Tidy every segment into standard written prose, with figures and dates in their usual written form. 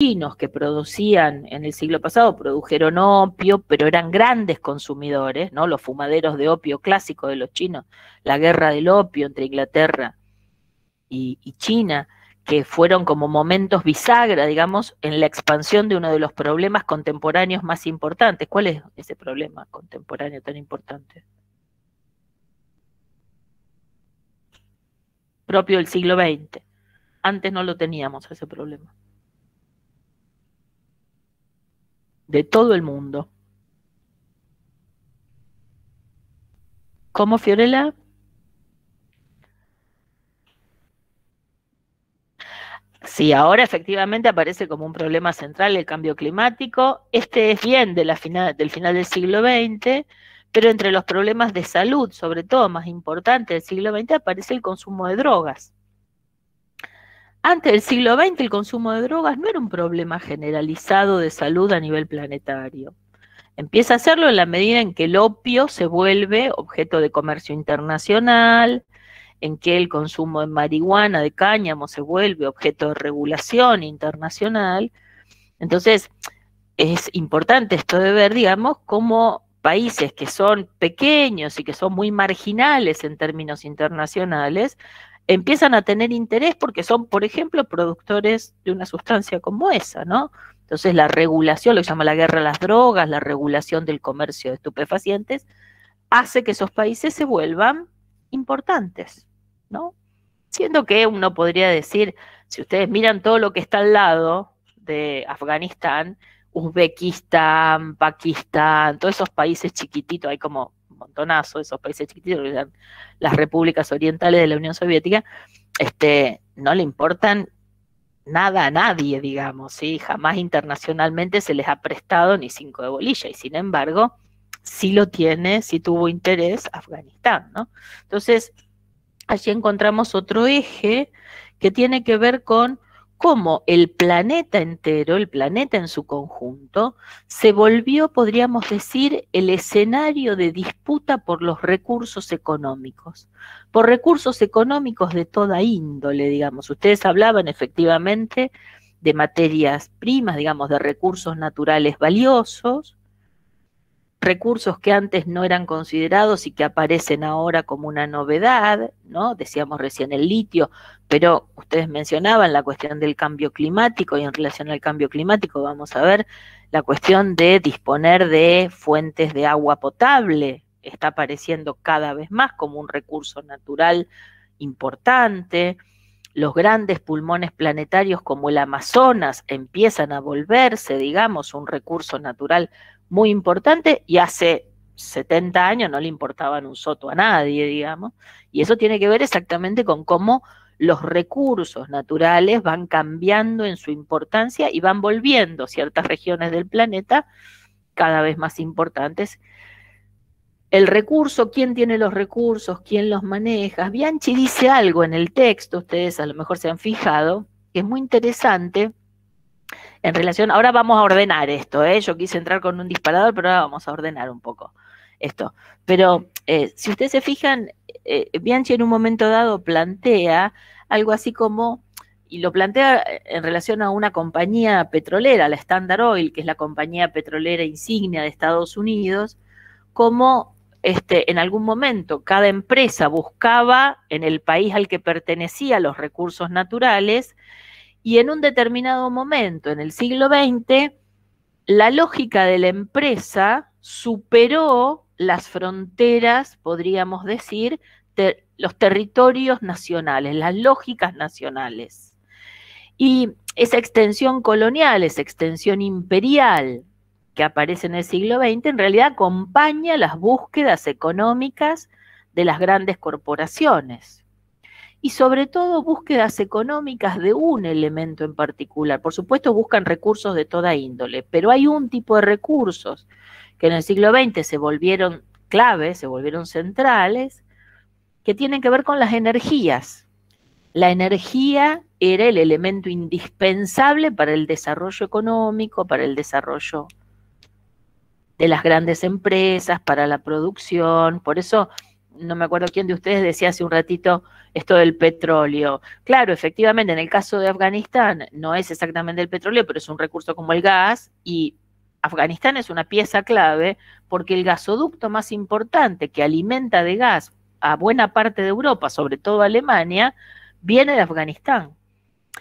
chinos que producían en el siglo pasado, produjeron opio, pero eran grandes consumidores, ¿no? Los fumaderos de opio clásicos de los chinos, la guerra del opio entre Inglaterra y China, que fueron como momentos bisagra, digamos, en la expansión de uno de los problemas contemporáneos más importantes. ¿Cuál es ese problema contemporáneo tan importante? Propio del siglo XX. Antes no lo teníamos ese problema. De todo el mundo. ¿Cómo, Fiorella? Sí, ahora efectivamente aparece como un problema central el cambio climático. Este es bien del final del siglo XX, pero entre los problemas de salud, sobre todo más importantes del siglo XX, aparece el consumo de drogas. Antes del siglo XX el consumo de drogas no era un problema generalizado de salud a nivel planetario. Empieza a serlo en la medida en que el opio se vuelve objeto de comercio internacional, en que el consumo de marihuana, de cáñamo, se vuelve objeto de regulación internacional. Entonces, es importante esto de ver, digamos, cómo países que son pequeños y que son muy marginales en términos internacionales, empiezan a tener interés porque son, por ejemplo, productores de una sustancia como esa, ¿no? Entonces la regulación, lo que se llama la guerra a las drogas, la regulación del comercio de estupefacientes, hace que esos países se vuelvan importantes, ¿no? Siendo que uno podría decir, si ustedes miran todo lo que está al lado de Afganistán, Uzbekistán, Pakistán, todos esos países chiquititos, hay como un montonazo de esos países chiquititos, que eran las repúblicas orientales de la Unión Soviética, no le importan nada a nadie, digamos, ¿sí? Jamás internacionalmente se les ha prestado ni 5 de bolilla, y sin embargo, sí lo tiene, sí tuvo interés Afganistán, ¿no? Entonces, allí encontramos otro eje que tiene que ver con cómo el planeta entero, el planeta en su conjunto, se volvió, podríamos decir, el escenario de disputa por los recursos económicos, por recursos económicos de toda índole, digamos. Ustedes hablaban efectivamente de materias primas, digamos, de recursos naturales valiosos, recursos que antes no eran considerados y que aparecen ahora como una novedad, ¿no? Decíamos recién el litio, pero ustedes mencionaban la cuestión del cambio climático, y en relación al cambio climático vamos a ver la cuestión de disponer de fuentes de agua potable, está apareciendo cada vez más como un recurso natural importante. Los grandes pulmones planetarios como el Amazonas empiezan a volverse, digamos, un recurso natural muy importante, y hace 70 años no le importaban un soto a nadie, digamos, y eso tiene que ver exactamente con cómo los recursos naturales van cambiando en su importancia y van volviendo ciertas regiones del planeta cada vez más importantes. El recurso, quién tiene los recursos, quién los maneja. Bianchi dice algo en el texto, ustedes a lo mejor se han fijado, que es muy interesante en relación, ahora vamos a ordenar esto, yo quise entrar con un disparador, pero ahora vamos a ordenar un poco esto. Pero si ustedes se fijan, Bianchi en un momento dado plantea algo así como, y lo plantea en relación a una compañía petrolera, la Standard Oil, que es la compañía petrolera insignia de Estados Unidos, como en algún momento cada empresa buscaba en el país al que pertenecía los recursos naturales, y en un determinado momento, en el siglo XX, la lógica de la empresa superó las fronteras, podríamos decir, los territorios nacionales, las lógicas nacionales. Y esa extensión colonial, esa extensión imperial que aparece en el siglo XX, en realidad acompaña las búsquedas económicas de las grandes corporaciones. Y sobre todo búsquedas económicas de un elemento en particular. Por supuesto buscan recursos de toda índole, pero hay un tipo de recursos que en el siglo XX se volvieron claves, se volvieron centrales, que tienen que ver con las energías. La energía era el elemento indispensable para el desarrollo económico, para el desarrollo de las grandes empresas, para la producción. Por eso no me acuerdo quién de ustedes decía hace un ratito esto del petróleo. Claro, efectivamente, en el caso de Afganistán no es exactamente el petróleo, pero es un recurso como el gas, y Afganistán es una pieza clave porque el gasoducto más importante que alimenta de gas a buena parte de Europa, sobre todo Alemania, viene de Afganistán.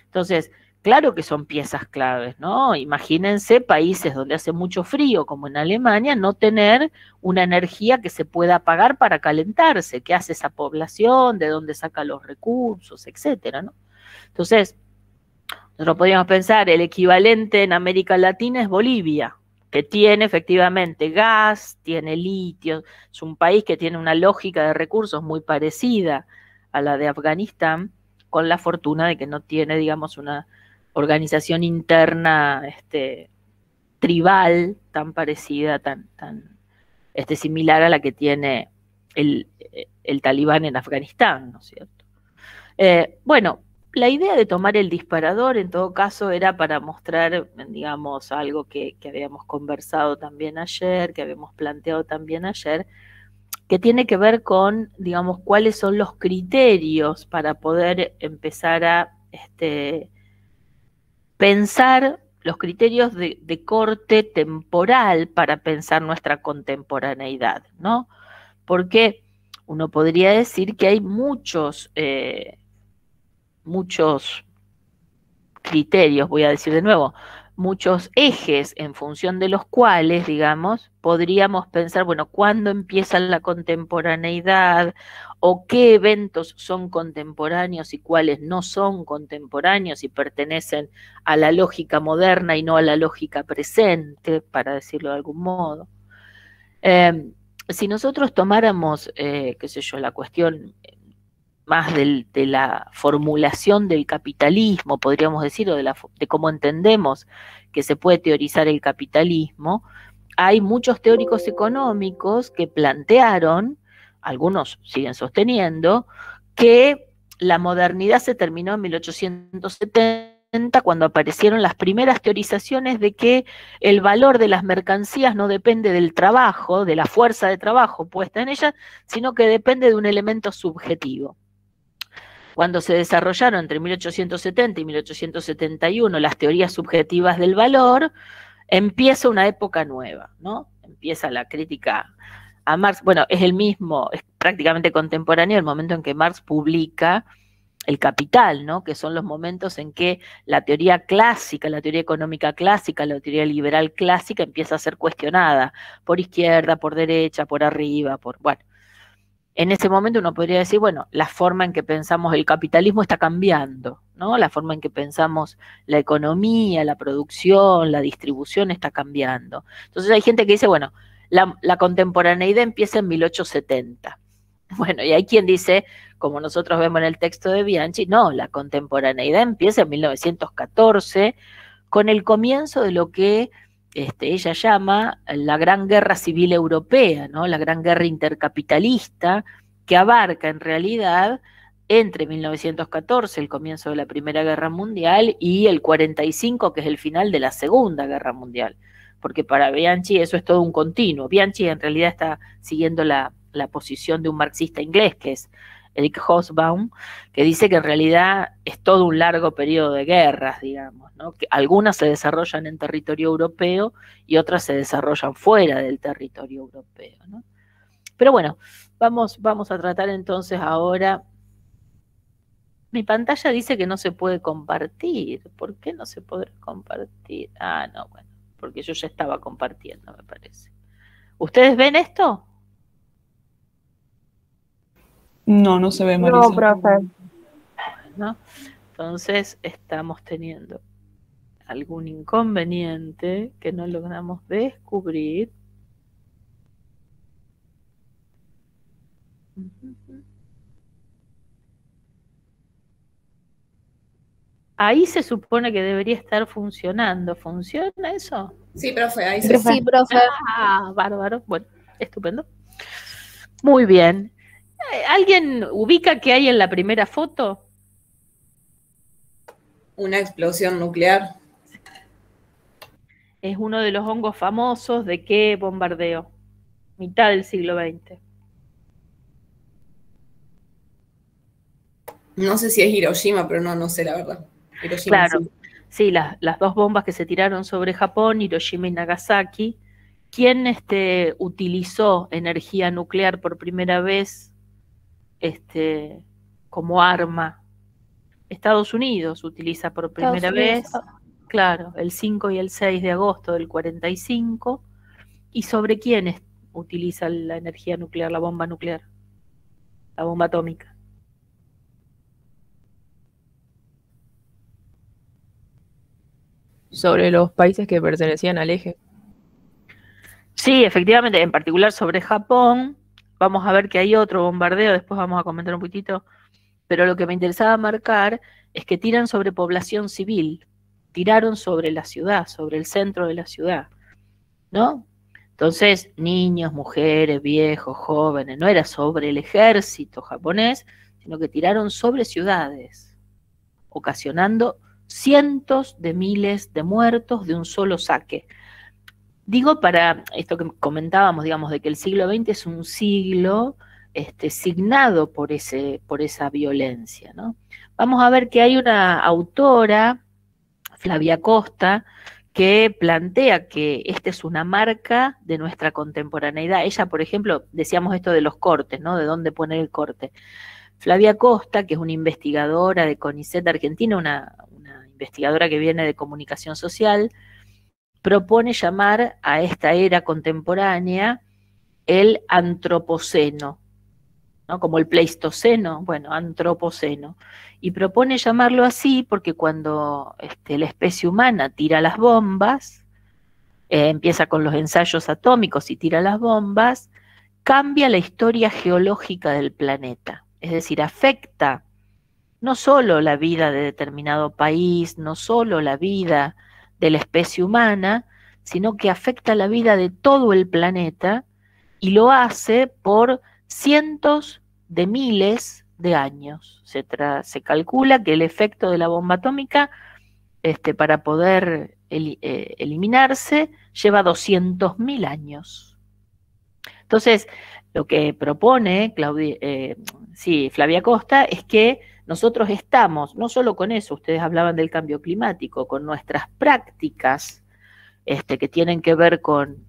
Entonces, claro que son piezas claves, ¿no? Imagínense países donde hace mucho frío, como en Alemania, no tener una energía que se pueda pagar para calentarse. ¿Qué hace esa población? ¿De dónde saca los recursos? Etcétera, ¿no? Entonces, nosotros podríamos pensar, el equivalente en América Latina es Bolivia, que tiene efectivamente gas, tiene litio, es un país que tiene una lógica de recursos muy parecida a la de Afganistán, con la fortuna de que no tiene, digamos, una organización interna tribal tan parecida, tan similar a la que tiene el talibán en Afganistán, ¿no es cierto? Bueno, la idea de tomar el disparador en todo caso era para mostrar, digamos, algo que habíamos conversado también ayer, que habíamos planteado también ayer, que tiene que ver con, digamos, cuáles son los criterios para poder empezar a pensar los criterios de corte temporal para pensar nuestra contemporaneidad, ¿no? Porque uno podría decir que hay muchos criterios, voy a decir de nuevo, muchos ejes en función de los cuales, digamos, podríamos pensar, bueno, ¿cuándo empieza la contemporaneidad? ¿O qué eventos son contemporáneos y cuáles no son contemporáneos y pertenecen a la lógica moderna y no a la lógica presente, para decirlo de algún modo? Si nosotros tomáramos, qué sé yo, la cuestión más de la formulación del capitalismo, podríamos decir, o de cómo entendemos que se puede teorizar el capitalismo, hay muchos teóricos económicos que plantearon, algunos siguen sosteniendo, que la modernidad se terminó en 1870 cuando aparecieron las primeras teorizaciones de que el valor de las mercancías no depende del trabajo, de la fuerza de trabajo puesta en ellas, sino que depende de un elemento subjetivo. Cuando se desarrollaron entre 1870 y 1871 las teorías subjetivas del valor, empieza una época nueva, ¿no? Empieza la crítica a Marx. Bueno, es el mismo, es prácticamente contemporáneo el momento en que Marx publica El Capital, ¿no? Que son los momentos en que la teoría clásica, la teoría económica clásica, la teoría liberal clásica empieza a ser cuestionada por izquierda, por derecha, por arriba, bueno. En ese momento uno podría decir, bueno, la forma en que pensamos el capitalismo está cambiando, ¿no? La forma en que pensamos la economía, la producción, la distribución está cambiando. Entonces hay gente que dice, bueno, la contemporaneidad empieza en 1870. Bueno, y hay quien dice, como nosotros vemos en el texto de Bianchi, no, la contemporaneidad empieza en 1914 con el comienzo de lo que ella llama la Gran Guerra Civil Europea, ¿no? La Gran Guerra Intercapitalista, que abarca en realidad entre 1914, el comienzo de la Primera Guerra Mundial, y el 45, que es el final de la Segunda Guerra Mundial. Porque para Bianchi eso es todo un continuo. Bianchi en realidad está siguiendo la posición de un marxista inglés, que es Eric Hobsbawm, que dice que en realidad es todo un largo periodo de guerras, digamos, ¿no? Que algunas se desarrollan en territorio europeo y otras se desarrollan fuera del territorio europeo, ¿no? Pero bueno, vamos a tratar entonces ahora. Mi pantalla dice que no se puede compartir. ¿Por qué no se podrá compartir? Ah, no, bueno, porque yo ya estaba compartiendo, me parece. ¿Ustedes ven esto? No, no se ve, Marisa. No, profe. ¿No? Entonces estamos teniendo algún inconveniente que no logramos descubrir. Ahí se supone que debería estar funcionando. ¿Funciona eso? Sí, profe, ahí se Sí, profe. Ah, bárbaro. Bueno, estupendo. Muy bien. ¿Alguien ubica qué hay en la primera foto? Una explosión nuclear. Es uno de los hongos famosos de qué bombardeo. Mitad del siglo XX. No sé si es Hiroshima, pero no sé la verdad. Hiroshima, Claro, sí. sí, las dos bombas que se tiraron sobre Japón, Hiroshima y Nagasaki. ¿Quién utilizó energía nuclear por primera vez como arma? Estados Unidos utiliza por Estados primera Unidos. vez, claro, el 5 y el 6 de agosto del 45. ¿Y sobre quiénes utiliza la energía nuclear, la bomba nuclear, la bomba atómica? Sobre los países que pertenecían al eje. Sí, efectivamente, en particular sobre Japón. Vamos a ver que hay otro bombardeo, después vamos a comentar un poquito, pero lo que me interesaba marcar es que tiran sobre población civil, tiraron sobre la ciudad, sobre el centro de la ciudad, ¿no? Entonces, niños, mujeres, viejos, jóvenes, no era sobre el ejército japonés, sino que tiraron sobre ciudades, ocasionando cientos de miles de muertos de un solo saque. Digo para esto que comentábamos, digamos, de que el siglo XX es un siglo signado por esa violencia, ¿no? Vamos a ver que hay una autora, Flavia Costa, que plantea que esta es una marca de nuestra contemporaneidad. Ella, por ejemplo, decíamos esto de los cortes, ¿no? De dónde poner el corte. Flavia Costa, que es una investigadora de CONICET Argentina, una investigadora que viene de comunicación social, propone llamar a esta era contemporánea el antropoceno, ¿no? Como el pleistoceno, bueno, antropoceno. Y propone llamarlo así porque cuando la especie humana tira las bombas, empieza con los ensayos atómicos y tira las bombas, cambia la historia geológica del planeta. Es decir, afecta no solo la vida de determinado país, no solo la vida de la especie humana, sino que afecta la vida de todo el planeta y lo hace por cientos de miles de años. Se calcula que el efecto de la bomba atómica para poder eliminarse lleva 200.000 años. Entonces, lo que propone Flavia Costa es que nosotros estamos, no solo con eso, ustedes hablaban del cambio climático, con nuestras prácticas que tienen que ver con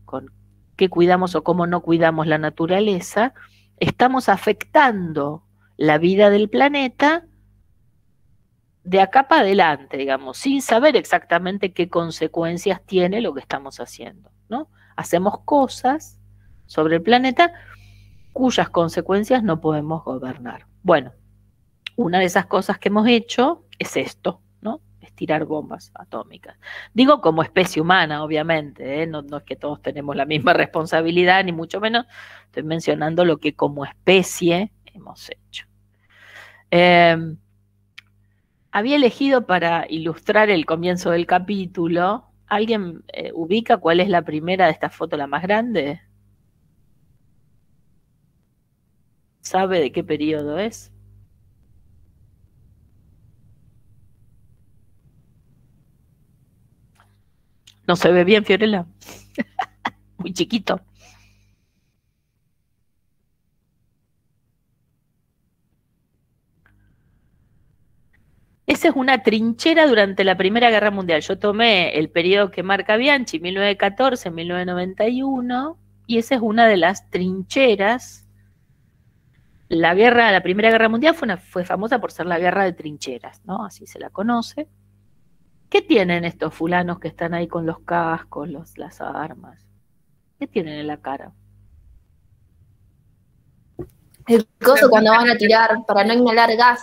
qué cuidamos o cómo no cuidamos la naturaleza, estamos afectando la vida del planeta de acá para adelante, digamos, sin saber exactamente qué consecuencias tiene lo que estamos haciendo, ¿no? Hacemos cosas sobre el planeta cuyas consecuencias no podemos gobernar. Bueno, una de esas cosas que hemos hecho es esto, ¿no? Es tirar bombas atómicas. Digo como especie humana, obviamente, ¿eh? No es que todos tenemos la misma responsabilidad, ni mucho menos. Estoy mencionando lo que como especie hemos hecho. Había elegido para ilustrar el comienzo del capítulo. ¿Alguien ubica cuál es la primera de esta foto, la más grande? ¿Sabe de qué periodo es? No se ve bien, Fiorella. Muy chiquito. Esa es una trinchera durante la Primera Guerra Mundial. Yo tomé el periodo que marca Bianchi, 1914, 1991, y esa es una de las trincheras. La Primera Guerra Mundial fue famosa por ser la guerra de trincheras, ¿no? Así se la conoce. ¿Qué tienen estos fulanos que están ahí con los cascos, las armas? ¿Qué tienen en la cara? El coso cuando van a tirar para no inhalar gas.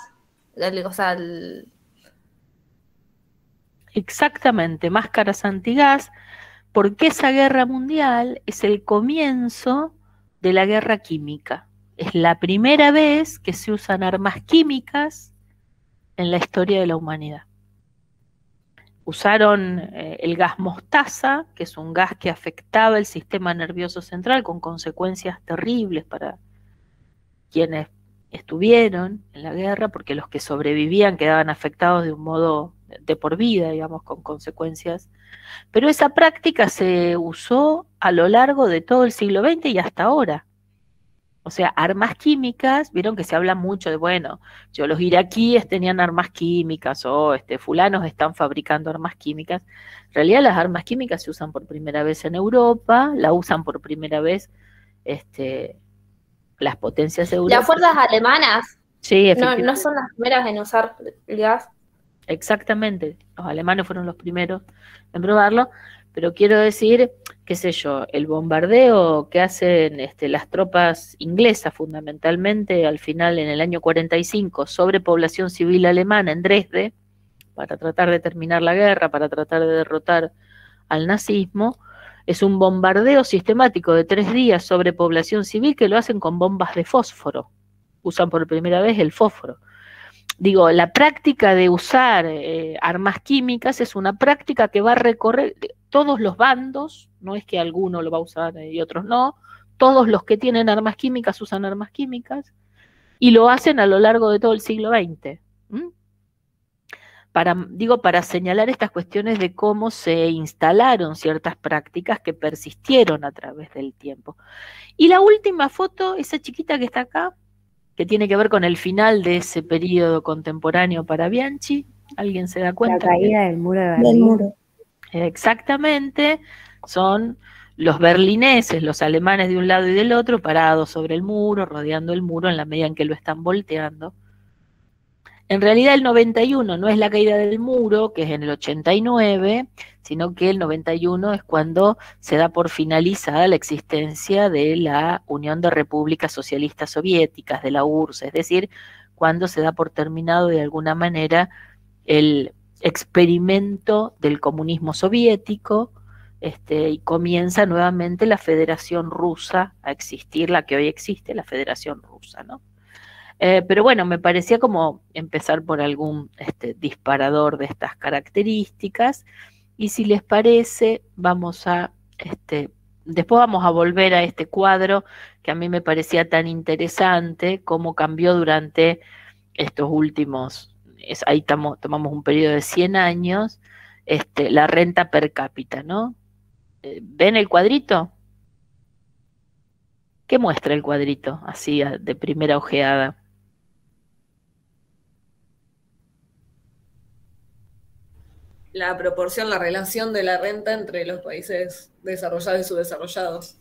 Exactamente, máscaras antigás, porque esa guerra mundial es el comienzo de la guerra química. Es la primera vez que se usan armas químicas en la historia de la humanidad. Usaron el gas mostaza, que es un gas que afectaba el sistema nervioso central con consecuencias terribles para quienes estuvieron en la guerra, porque los que sobrevivían quedaban afectados de un modo de por vida, digamos, con consecuencias. Pero esa práctica se usó a lo largo de todo el siglo XX y hasta ahora. O sea, armas químicas, vieron que se habla mucho de, bueno, los iraquíes tenían armas químicas o fulanos están fabricando armas químicas. En realidad las armas químicas se usan por primera vez en Europa, la usan por primera vez las potencias Las europeas. fuerzas alemanas Sí, no efectivamente. son las primeras en usar el gas. Exactamente, los alemanes fueron los primeros en probarlo, pero quiero decir, qué sé yo, el bombardeo que hacen las tropas inglesas fundamentalmente al final en el año 45 sobre población civil alemana en Dresde, para tratar de terminar la guerra, para tratar de derrotar al nazismo, es un bombardeo sistemático de 3 días sobre población civil que lo hacen con bombas de fósforo, usan por primera vez el fósforo. Digo, la práctica de usar armas químicas es una práctica que va a recorrer todos los bandos, no es que alguno lo va a usar y otros no, todos los que tienen armas químicas usan armas químicas y lo hacen a lo largo de todo el siglo XX. Para señalar estas cuestiones de cómo se instalaron ciertas prácticas que persistieron a través del tiempo. Y la última foto, esa chiquita que está acá, que tiene que ver con el final de ese periodo contemporáneo para Bianchi. ¿Alguien se da cuenta? La caída del muro de Berlín. Del muro. Exactamente, son los berlineses, los alemanes de un lado y del otro, parados sobre el muro, rodeando el muro en la medida en que lo están volteando. En realidad el 91 no es la caída del muro, que es en el 89, sino que el 91 es cuando se da por finalizada la existencia de la Unión de Repúblicas Socialistas Soviéticas, de la URSS, es decir, cuando se da por terminado de alguna manera el experimento del comunismo soviético, y comienza nuevamente la Federación Rusa a existir, la que hoy existe, la Federación Rusa, ¿no? Pero bueno, me parecía como empezar por algún disparador de estas características, y si les parece, vamos a, después vamos a volver a este cuadro que a mí me parecía tan interesante, cómo cambió durante estos últimos, ahí tomamos un periodo de 100 años, la renta per cápita, ¿no? ¿Ven el cuadrito? ¿Qué muestra el cuadrito, así de primera ojeada? La proporción, la relación de la renta entre los países desarrollados y subdesarrollados.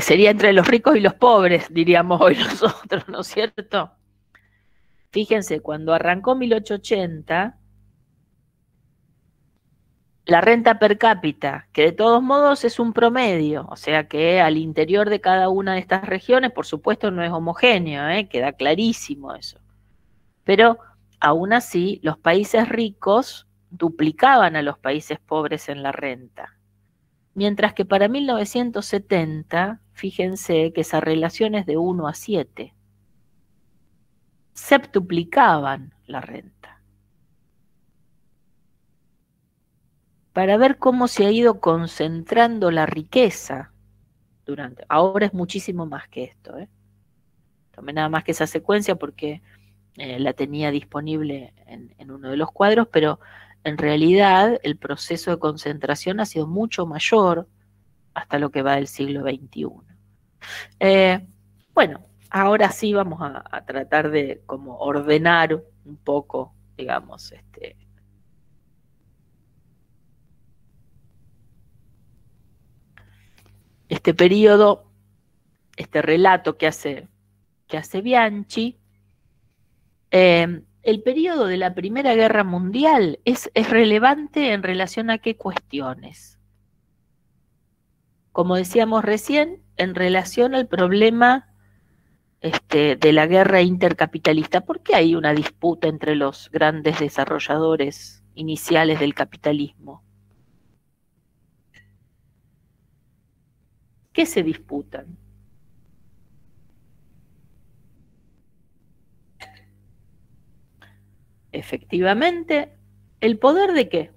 Sería entre los ricos y los pobres, diríamos hoy nosotros, ¿no es cierto? Fíjense, cuando arrancó 1880, la renta per cápita, que de todos modos es un promedio, o sea que al interior de cada una de estas regiones, por supuesto, no es homogéneo, queda clarísimo eso. Pero aún así, los países ricos duplicaban a los países pobres en la renta. Mientras que para 1970, fíjense que esa relación es de 1 a 7. Septuplicaban la renta. Para ver cómo se ha ido concentrando la riqueza ahora es muchísimo más que esto. Tomé nada más que esa secuencia porque la tenía disponible en uno de los cuadros, pero en realidad el proceso de concentración ha sido mucho mayor hasta lo que va del siglo XXI. Bueno, ahora sí vamos a tratar de como ordenar un poco, digamos, este periodo, este relato que hace Bianchi. El periodo de la Primera Guerra Mundial es relevante en relación a qué cuestiones. Como decíamos recién, en relación al problema de la guerra intercapitalista. ¿Por qué hay una disputa entre los grandes desarrolladores iniciales del capitalismo? ¿Qué se disputan? Efectivamente, ¿el poder de qué?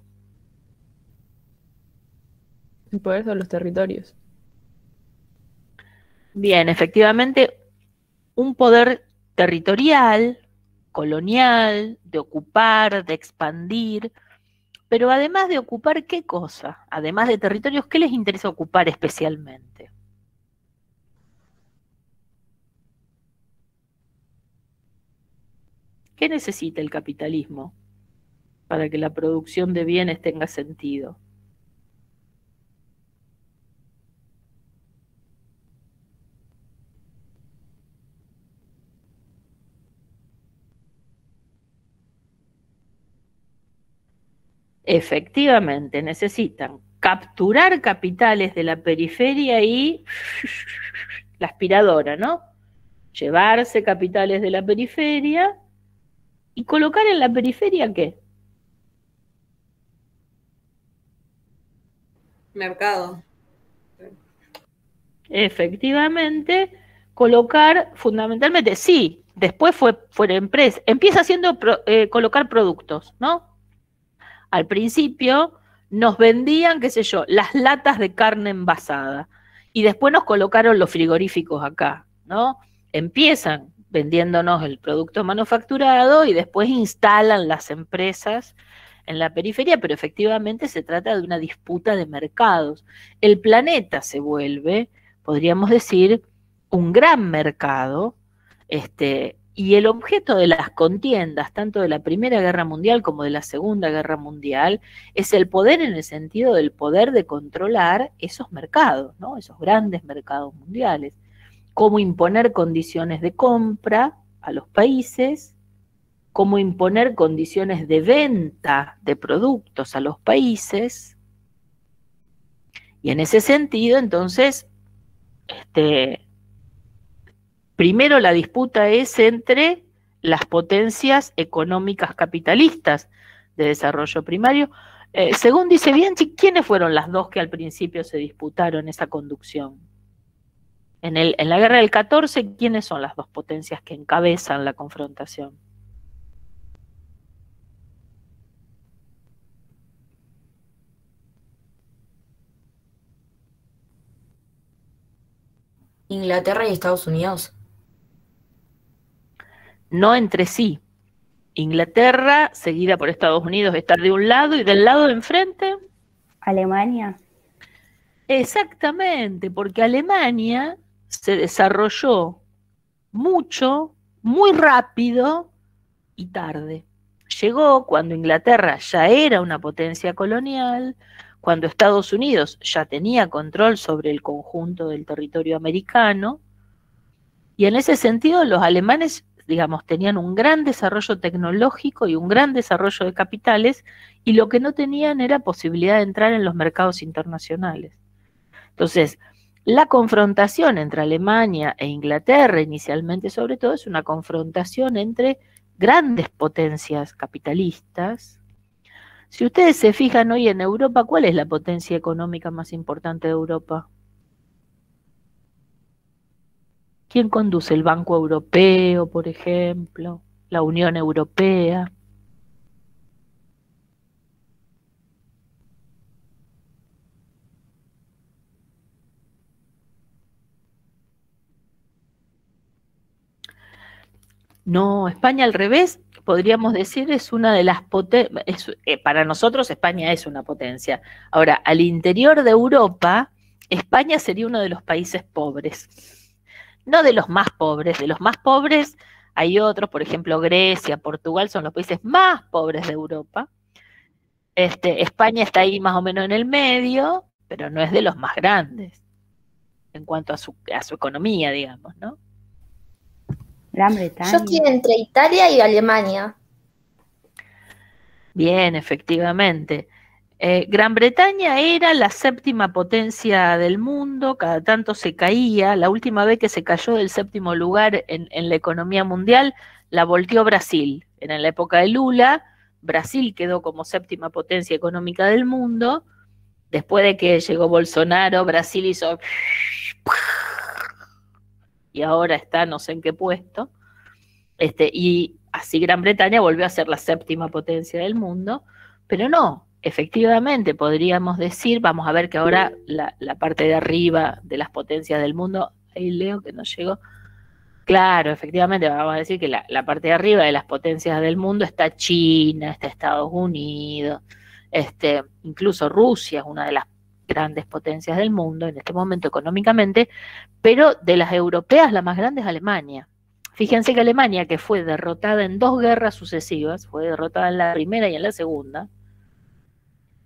El poder sobre los territorios. Bien, efectivamente, un poder territorial, colonial, de ocupar, de expandir, pero además de ocupar, ¿qué cosa? Además de territorios, ¿qué les interesa ocupar especialmente? ¿Qué necesita el capitalismo para que la producción de bienes tenga sentido? Efectivamente, necesitan capturar capitales de la periferia y la aspiradora, ¿no? Llevarse capitales de la periferia y colocar en la periferia, ¿qué? Mercado. Efectivamente, colocar fundamentalmente, sí, después fue empresa, empieza haciendo colocar productos, ¿no? Al principio nos vendían, qué sé yo, las latas de carne envasada y después nos colocaron los frigoríficos acá, ¿no? Empiezan vendiéndonos el producto manufacturado y después instalan las empresas en la periferia, pero efectivamente se trata de una disputa de mercados. El planeta se vuelve, podríamos decir, un gran mercado, y el objeto de las contiendas, tanto de la Primera Guerra Mundial como de la Segunda Guerra Mundial, es el poder en el sentido del poder de controlar esos mercados, ¿no? Esos grandes mercados mundiales. Cómo imponer condiciones de compra a los países, cómo imponer condiciones de venta de productos a los países. Y en ese sentido, entonces, primero la disputa es entre las potencias económicas capitalistas de desarrollo primario. Según dice Bianchi, ¿quiénes fueron las dos que al principio se disputaron esa conducción? En la guerra del 14, ¿quiénes son las dos potencias que encabezan la confrontación? Inglaterra y Estados Unidos. No entre sí. Inglaterra, seguida por Estados Unidos, está de un lado y del lado de enfrente. Alemania. Exactamente, porque Alemania se desarrolló mucho, muy rápido y tarde. Llegó cuando Inglaterra ya era una potencia colonial, cuando Estados Unidos ya tenía control sobre el conjunto del territorio americano, y en ese sentido los alemanes, digamos, tenían un gran desarrollo tecnológico y un gran desarrollo de capitales, y lo que no tenían era posibilidad de entrar en los mercados internacionales. Entonces, la confrontación entre Alemania e Inglaterra, inicialmente sobre todo, es una confrontación entre grandes potencias capitalistas. Si ustedes se fijan hoy en Europa, ¿cuál es la potencia económica más importante de Europa? ¿Quién conduce el Banco Europeo, por ejemplo? La Unión Europea. No, España al revés, podríamos decir, es una de las potencias, para nosotros España es una potencia. Ahora, al interior de Europa, España sería uno de los países pobres, no de los más pobres hay otros, por ejemplo Grecia, Portugal, son los países más pobres de Europa. España está ahí más o menos en el medio, pero no es de los más grandes, en cuanto a su economía, digamos, ¿no? Gran Bretaña. Yo estoy entre Italia y Alemania. Bien, efectivamente. Gran Bretaña era la séptima potencia del mundo, cada tanto se caía. La última vez que se cayó del séptimo lugar en la economía mundial, la volteó Brasil. Era en la época de Lula, Brasil quedó como séptima potencia económica del mundo. Después de que llegó Bolsonaro, Brasil hizo... y ahora está no sé en qué puesto. Y así Gran Bretaña volvió a ser la séptima potencia del mundo, pero no. Efectivamente, podríamos decir, vamos a ver que ahora la parte de arriba de las potencias del mundo, ahí leo que no llegó, claro, efectivamente, vamos a decir que la parte de arriba de las potencias del mundo está China, está Estados Unidos, incluso Rusia es una de las grandes potencias del mundo en este momento económicamente, pero de las europeas la más grande es Alemania. Fíjense que Alemania, que fue derrotada en 2 guerras sucesivas, fue derrotada en la primera y en la segunda,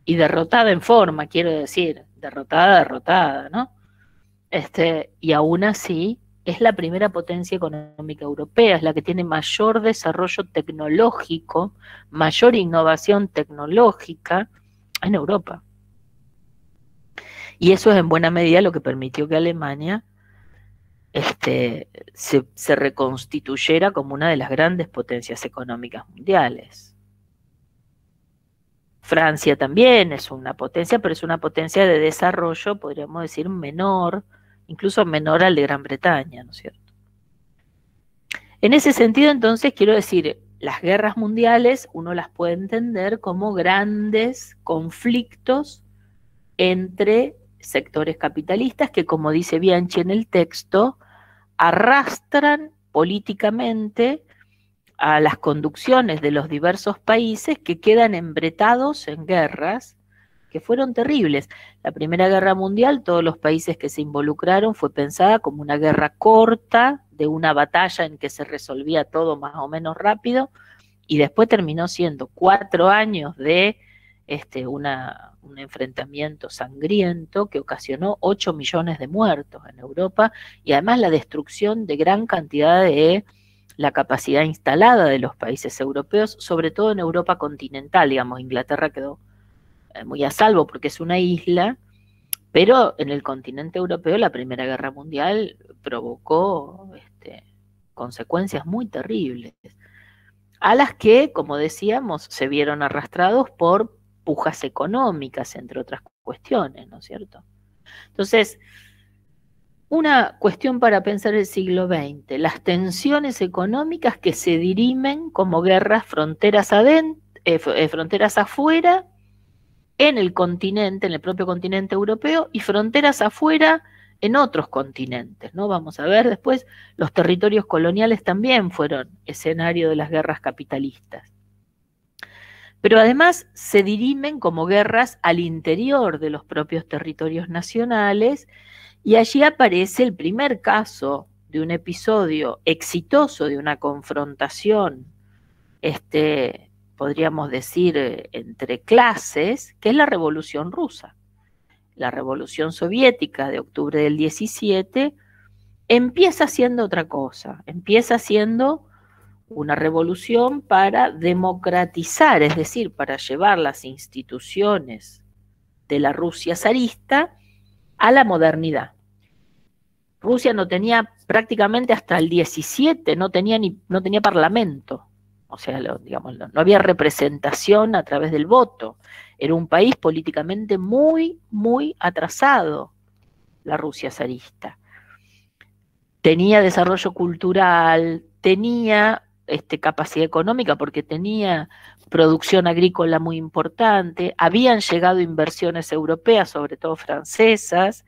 y derrotada en forma, quiero decir, derrotada, ¿no? Y aún así es la primera potencia económica europea, es la que tiene mayor desarrollo tecnológico, mayor innovación tecnológica en Europa. Y eso es en buena medida lo que permitió que Alemania se reconstituyera como una de las grandes potencias económicas mundiales. Francia también es una potencia, pero es una potencia de desarrollo, podríamos decir, menor, incluso menor al de Gran Bretaña, ¿no es cierto? En ese sentido, entonces, quiero decir, las guerras mundiales uno las puede entender como grandes conflictos entre sectores capitalistas que, como dice Bianchi en el texto, arrastran políticamente a las conducciones de los diversos países que quedan embretados en guerras que fueron terribles. La Primera Guerra Mundial, todos los países que se involucraron, fue pensada como una guerra corta, de una batalla en que se resolvía todo más o menos rápido, y después terminó siendo 4 años de un enfrentamiento sangriento que ocasionó 8 millones de muertos en Europa, y además la destrucción de gran cantidad de la capacidad instalada de los países europeos, sobre todo en Europa continental, digamos. Inglaterra quedó muy a salvo porque es una isla, pero en el continente europeo la Primera Guerra Mundial provocó consecuencias muy terribles, a las que, como decíamos, se vieron arrastrados por pujas económicas, entre otras cuestiones, ¿no es cierto? Entonces, una cuestión para pensar el siglo XX, las tensiones económicas que se dirimen como guerras fronteras afuera, en el continente, en el propio continente europeo, y fronteras afuera en otros continentes, ¿no? Vamos a ver después, los territorios coloniales también fueron escenario de las guerras capitalistas. Pero además se dirimen como guerras al interior de los propios territorios nacionales, y allí aparece el primer caso de un episodio exitoso de una confrontación, podríamos decir, entre clases, que es la Revolución Rusa. La Revolución Soviética de octubre del 17 empieza siendo otra cosa, empieza siendo una revolución para democratizar, es decir, para llevar las instituciones de la Rusia zarista a la modernidad. Rusia no tenía prácticamente hasta el 17, no tenía parlamento, o sea, digamos, no había representación a través del voto. Era un país políticamente muy, muy atrasado, la Rusia zarista. Tenía desarrollo cultural, tenía capacidad económica porque tenía producción agrícola muy importante, habían llegado inversiones europeas, sobre todo francesas.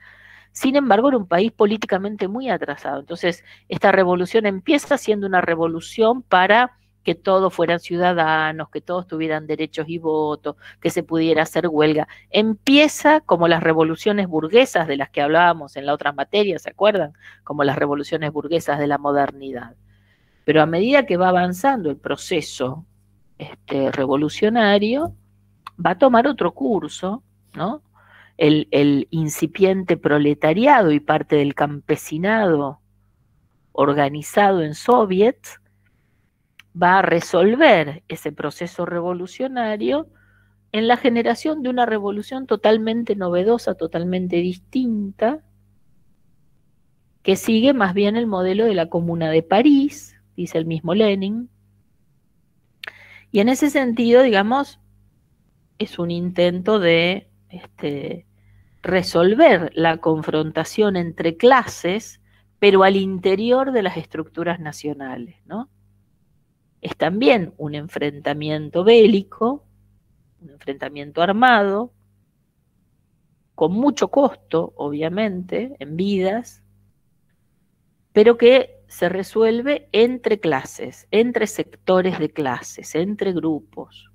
Sin embargo, era un país políticamente muy atrasado. Entonces, esta revolución empieza siendo una revolución para que todos fueran ciudadanos, que todos tuvieran derechos y voto, que se pudiera hacer huelga. Empieza como las revoluciones burguesas de las que hablábamos en la otra materia, ¿se acuerdan? Como las revoluciones burguesas de la modernidad. Pero a medida que va avanzando el proceso revolucionario, va a tomar otro curso, ¿no? El incipiente proletariado y parte del campesinado organizado en soviets va a resolver ese proceso revolucionario en la generación de una revolución totalmente novedosa, totalmente distinta, que sigue más bien el modelo de la Comuna de París, dice el mismo Lenin. Y en ese sentido, digamos, es un intento de resolver la confrontación entre clases, pero al interior de las estructuras nacionales, ¿no? Es también un enfrentamiento bélico, un enfrentamiento armado, con mucho costo, obviamente, en vidas, pero que se resuelve entre clases, entre sectores de clases, entre grupos.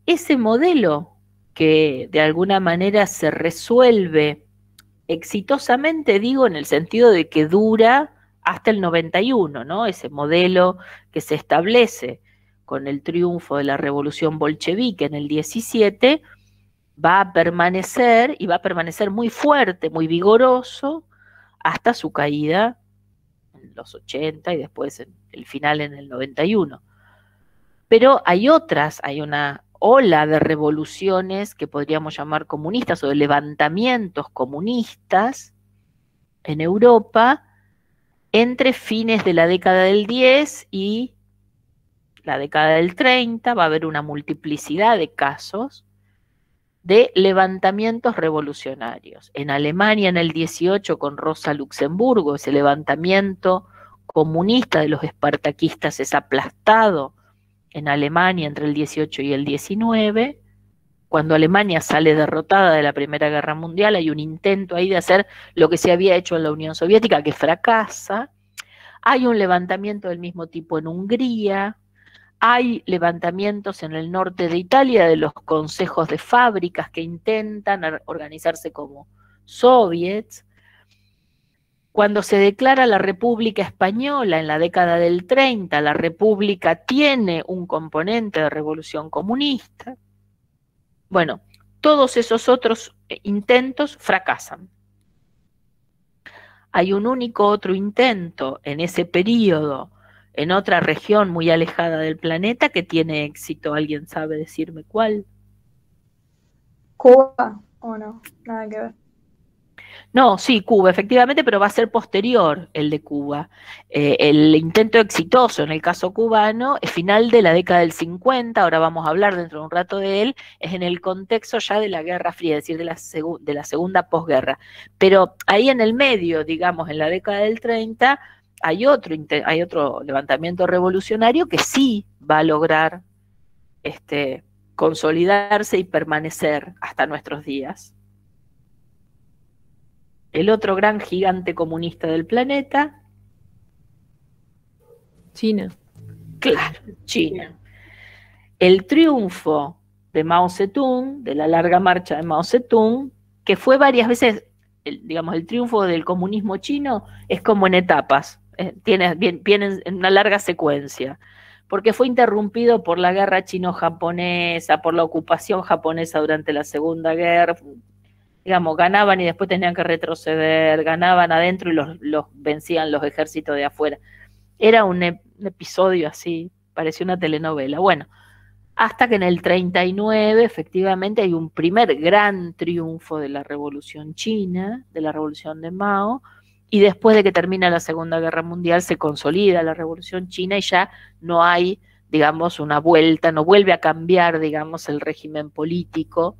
Ese modelo que de alguna manera se resuelve exitosamente, digo, en el sentido de que dura hasta el 91, ¿no? Ese modelo que se establece con el triunfo de la revolución bolchevique en el 17, va a permanecer, y va a permanecer muy fuerte, muy vigoroso, hasta su caída en los 80 y después en el final en el 91. Pero hay otras, hay una ola de revoluciones que podríamos llamar comunistas o de levantamientos comunistas en Europa entre fines de la década del 10 y la década del 30. Va a haber una multiplicidad de casos de levantamientos revolucionarios. En Alemania en el 18 con Rosa Luxemburgo, ese levantamiento comunista de los espartaquistas es aplastado en Alemania entre el 18 y el 19. Cuando Alemania sale derrotada de la Primera Guerra Mundial, hay un intento ahí de hacer lo que se había hecho en la Unión Soviética, que fracasa. Hay un levantamiento del mismo tipo en Hungría. Hay levantamientos en el norte de Italia de los consejos de fábricas que intentan organizarse como soviets. Cuando se declara la República Española en la década del 30, la República tiene un componente de revolución comunista. Bueno, todos esos otros intentos fracasan. Hay un único otro intento en ese periodo, en otra región muy alejada del planeta, que tiene éxito. ¿Alguien sabe decirme cuál? ¿Cuba o no? Nada que ver. No, sí, Cuba, efectivamente, pero va a ser posterior el de Cuba. El intento exitoso en el caso cubano es final de la década del 50, ahora vamos a hablar dentro de un rato de él, es en el contexto ya de la Guerra Fría, es decir, de la segunda posguerra. Pero ahí en el medio, digamos, en la década del 30, hay otro levantamiento revolucionario que sí va a lograr consolidarse y permanecer hasta nuestros días. El otro gran gigante comunista del planeta. China. Claro, China. El triunfo de Mao Zedong, de la larga marcha de Mao Zedong, que fue varias veces, digamos, el triunfo del comunismo chino es como en etapas, viene en una larga secuencia, porque fue interrumpido por la guerra chino-japonesa, por la ocupación japonesa durante la Segunda Guerra. Digamos, ganaban y después tenían que retroceder, ganaban adentro y los vencían los ejércitos de afuera. Era un episodio así, parecía una telenovela. Bueno, hasta que en el 39 efectivamente hay un primer gran triunfo de la Revolución China, de la Revolución de Mao, y después de que termina la Segunda Guerra Mundial se consolida la Revolución China y ya no hay, digamos, una vuelta, no vuelve a cambiar, digamos, el régimen político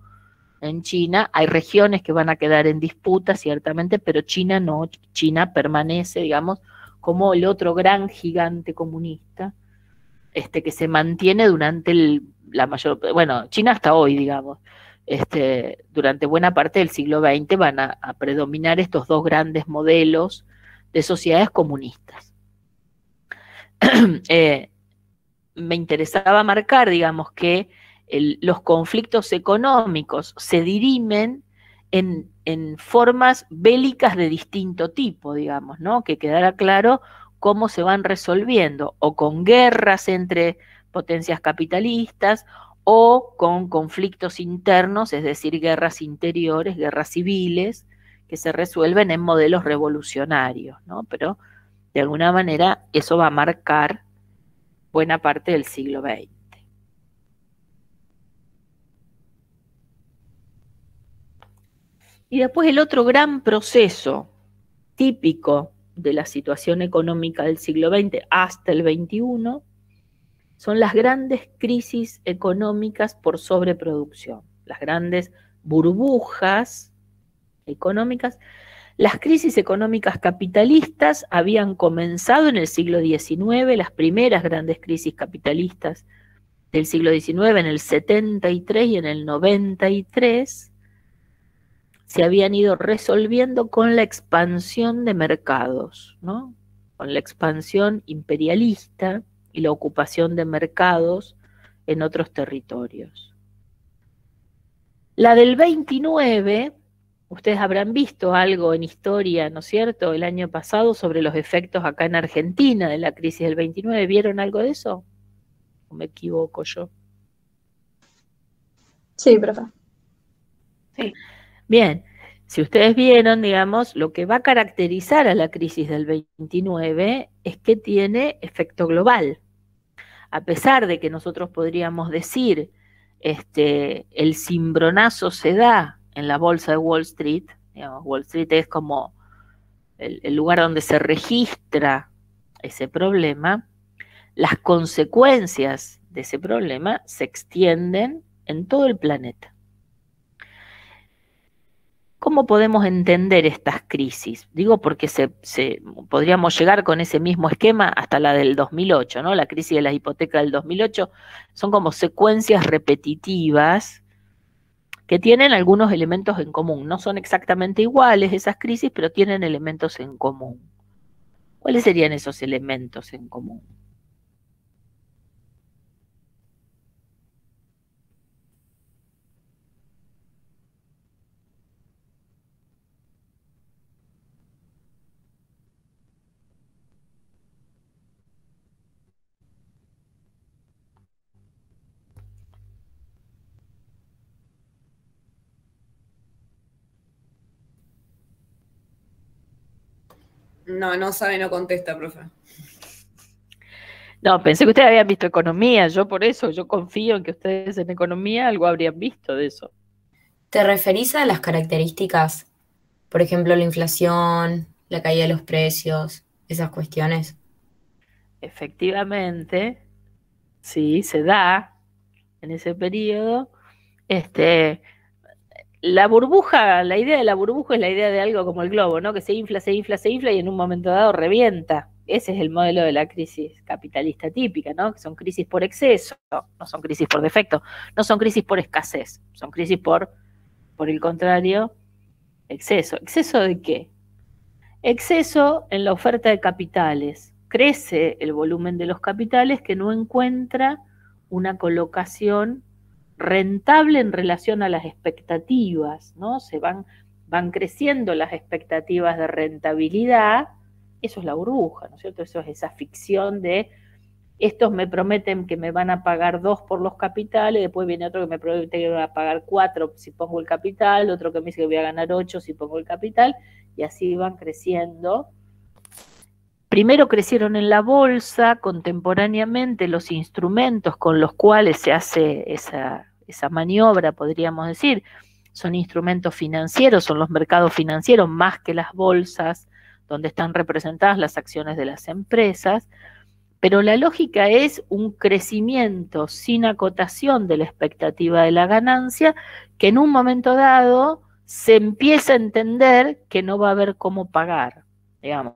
en China. Hay regiones que van a quedar en disputa, ciertamente, pero China no. China permanece, digamos, como el otro gran gigante comunista, que se mantiene durante la mayor, bueno, China hasta hoy, digamos, durante buena parte del siglo XX van a predominar estos dos grandes modelos de sociedades comunistas. Me interesaba marcar, digamos, que los conflictos económicos se dirimen en formas bélicas de distinto tipo, digamos, ¿no? Que quedara claro cómo se van resolviendo, o con guerras entre potencias capitalistas, o con conflictos internos, es decir, guerras interiores, guerras civiles, que se resuelven en modelos revolucionarios, ¿no? Pero de alguna manera eso va a marcar buena parte del siglo XX. Y después el otro gran proceso típico de la situación económica del siglo XX hasta el XXI son las grandes crisis económicas por sobreproducción, las grandes burbujas económicas. Las crisis económicas capitalistas habían comenzado en el siglo XIX, las primeras grandes crisis capitalistas del siglo XIX en el 73 y en el 93, se habían ido resolviendo con la expansión de mercados, ¿no? Con la expansión imperialista y la ocupación de mercados en otros territorios. La del 29 Ustedes habrán visto algo en historia, ¿no es cierto?, el año pasado sobre los efectos acá en Argentina de la crisis del 29. ¿Vieron algo de eso? ¿O me equivoco yo? Sí, profe. Sí. Bien, si ustedes vieron, digamos, lo que va a caracterizar a la crisis del 29 es que tiene efecto global. A pesar de que nosotros podríamos decir, el cimbronazo se da en la bolsa de Wall Street, digamos, Wall Street es como el lugar donde se registra ese problema, las consecuencias de ese problema se extienden en todo el planeta. ¿Cómo podemos entender estas crisis? Digo porque podríamos llegar con ese mismo esquema hasta la del 2008, ¿no? La crisis de las hipotecas del 2008 son como secuencias repetitivas que tienen algunos elementos en común. No son exactamente iguales esas crisis, pero tienen elementos en común. ¿Cuáles serían esos elementos en común? No sabe, no contesta, profe. No, pensé que ustedes habían visto economía, yo por eso, yo confío en que ustedes en economía algo habrían visto de eso. ¿Te referís a las características? Por ejemplo, la inflación, la caída de los precios, esas cuestiones. Efectivamente, sí, se da en ese periodo. La burbuja, la idea de la burbuja es la idea de algo como el globo, ¿no? Que se infla, se infla, se infla y en un momento dado revienta. Ese es el modelo de la crisis capitalista típica, ¿no? Que son crisis por exceso, no son crisis por defecto, no son crisis por escasez, son crisis por el contrario, exceso. ¿Exceso de qué? Exceso en la oferta de capitales. Crece el volumen de los capitales que no encuentra una colocación rentable en relación a las expectativas, ¿no? Van creciendo las expectativas de rentabilidad. Eso es la burbuja, ¿no es cierto? Eso es esa ficción de estos me prometen que me van a pagar 2 por los capitales, después viene otro que me promete que me va a pagar 4 si pongo el capital, otro que me dice que voy a ganar 8 si pongo el capital, y así van creciendo. Primero crecieron en la bolsa, contemporáneamente los instrumentos con los cuales se hace esa maniobra, podríamos decir, son instrumentos financieros, son los mercados financieros más que las bolsas, donde están representadas las acciones de las empresas, pero la lógica es un crecimiento sin acotación de la expectativa de la ganancia, que en un momento dado se empieza a entender que no va a haber cómo pagar, digamos.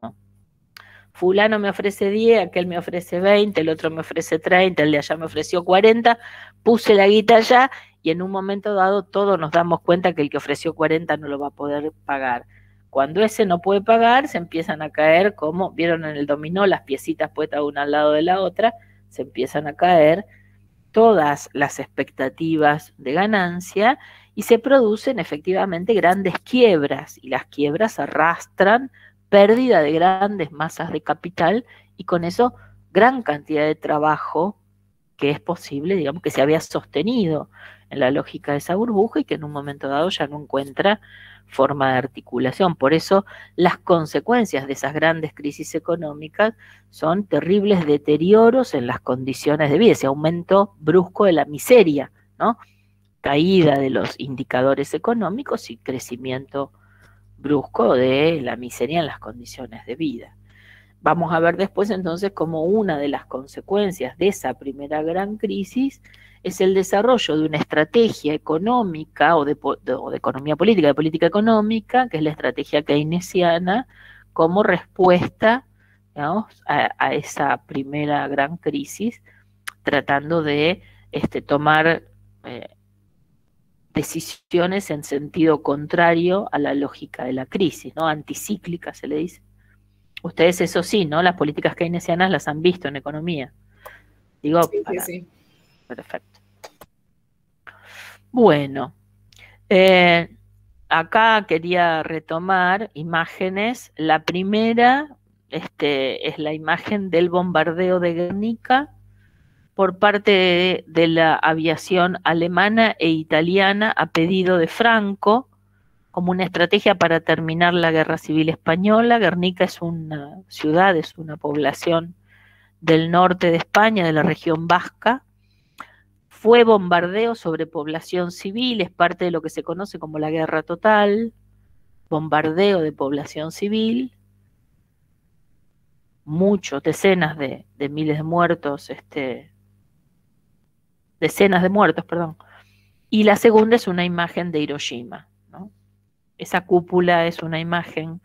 Fulano me ofrece 10, aquel me ofrece 20, el otro me ofrece 30, el de allá me ofreció 40, puse la guita allá y en un momento dado todos nos damos cuenta que el que ofreció 40 no lo va a poder pagar. Cuando ese no puede pagar, se empiezan a caer, como vieron en el dominó, las piecitas puestas una al lado de la otra, se empiezan a caer todas las expectativas de ganancia y se producen efectivamente grandes quiebras, y las quiebras arrastran pérdida de grandes masas de capital y con eso gran cantidad de trabajo que es posible, digamos, que se había sostenido en la lógica de esa burbuja y que en un momento dado ya no encuentra forma de articulación. Por eso las consecuencias de esas grandes crisis económicas son terribles deterioros en las condiciones de vida, ese aumento brusco de la miseria, ¿no? Caída de los indicadores económicos y crecimiento brusco de la miseria en las condiciones de vida. Vamos a ver después entonces cómo una de las consecuencias de esa primera gran crisis es el desarrollo de una estrategia económica o de economía política, de política económica, que es la estrategia keynesiana, como respuesta, digamos, a esa primera gran crisis, tratando de tomar decisiones en sentido contrario a la lógica de la crisis, ¿no? Anticíclica se le dice. Ustedes eso sí, ¿no? Las políticas keynesianas las han visto en economía. Digo, sí. Perfecto. Bueno, acá quería retomar imágenes. La primera es la imagen del bombardeo de Guernica por parte de la aviación alemana e italiana a pedido de Franco, como una estrategia para terminar la Guerra Civil Española. Guernica es una ciudad, es una población del norte de España, de la región vasca. Fue bombardeo sobre población civil, es parte de lo que se conoce como la guerra total, bombardeo de población civil, muchos, decenas de miles de muertos, decenas de muertos, perdón. Y la segunda es una imagen de Hiroshima, ¿no? Esa cúpula es una imagen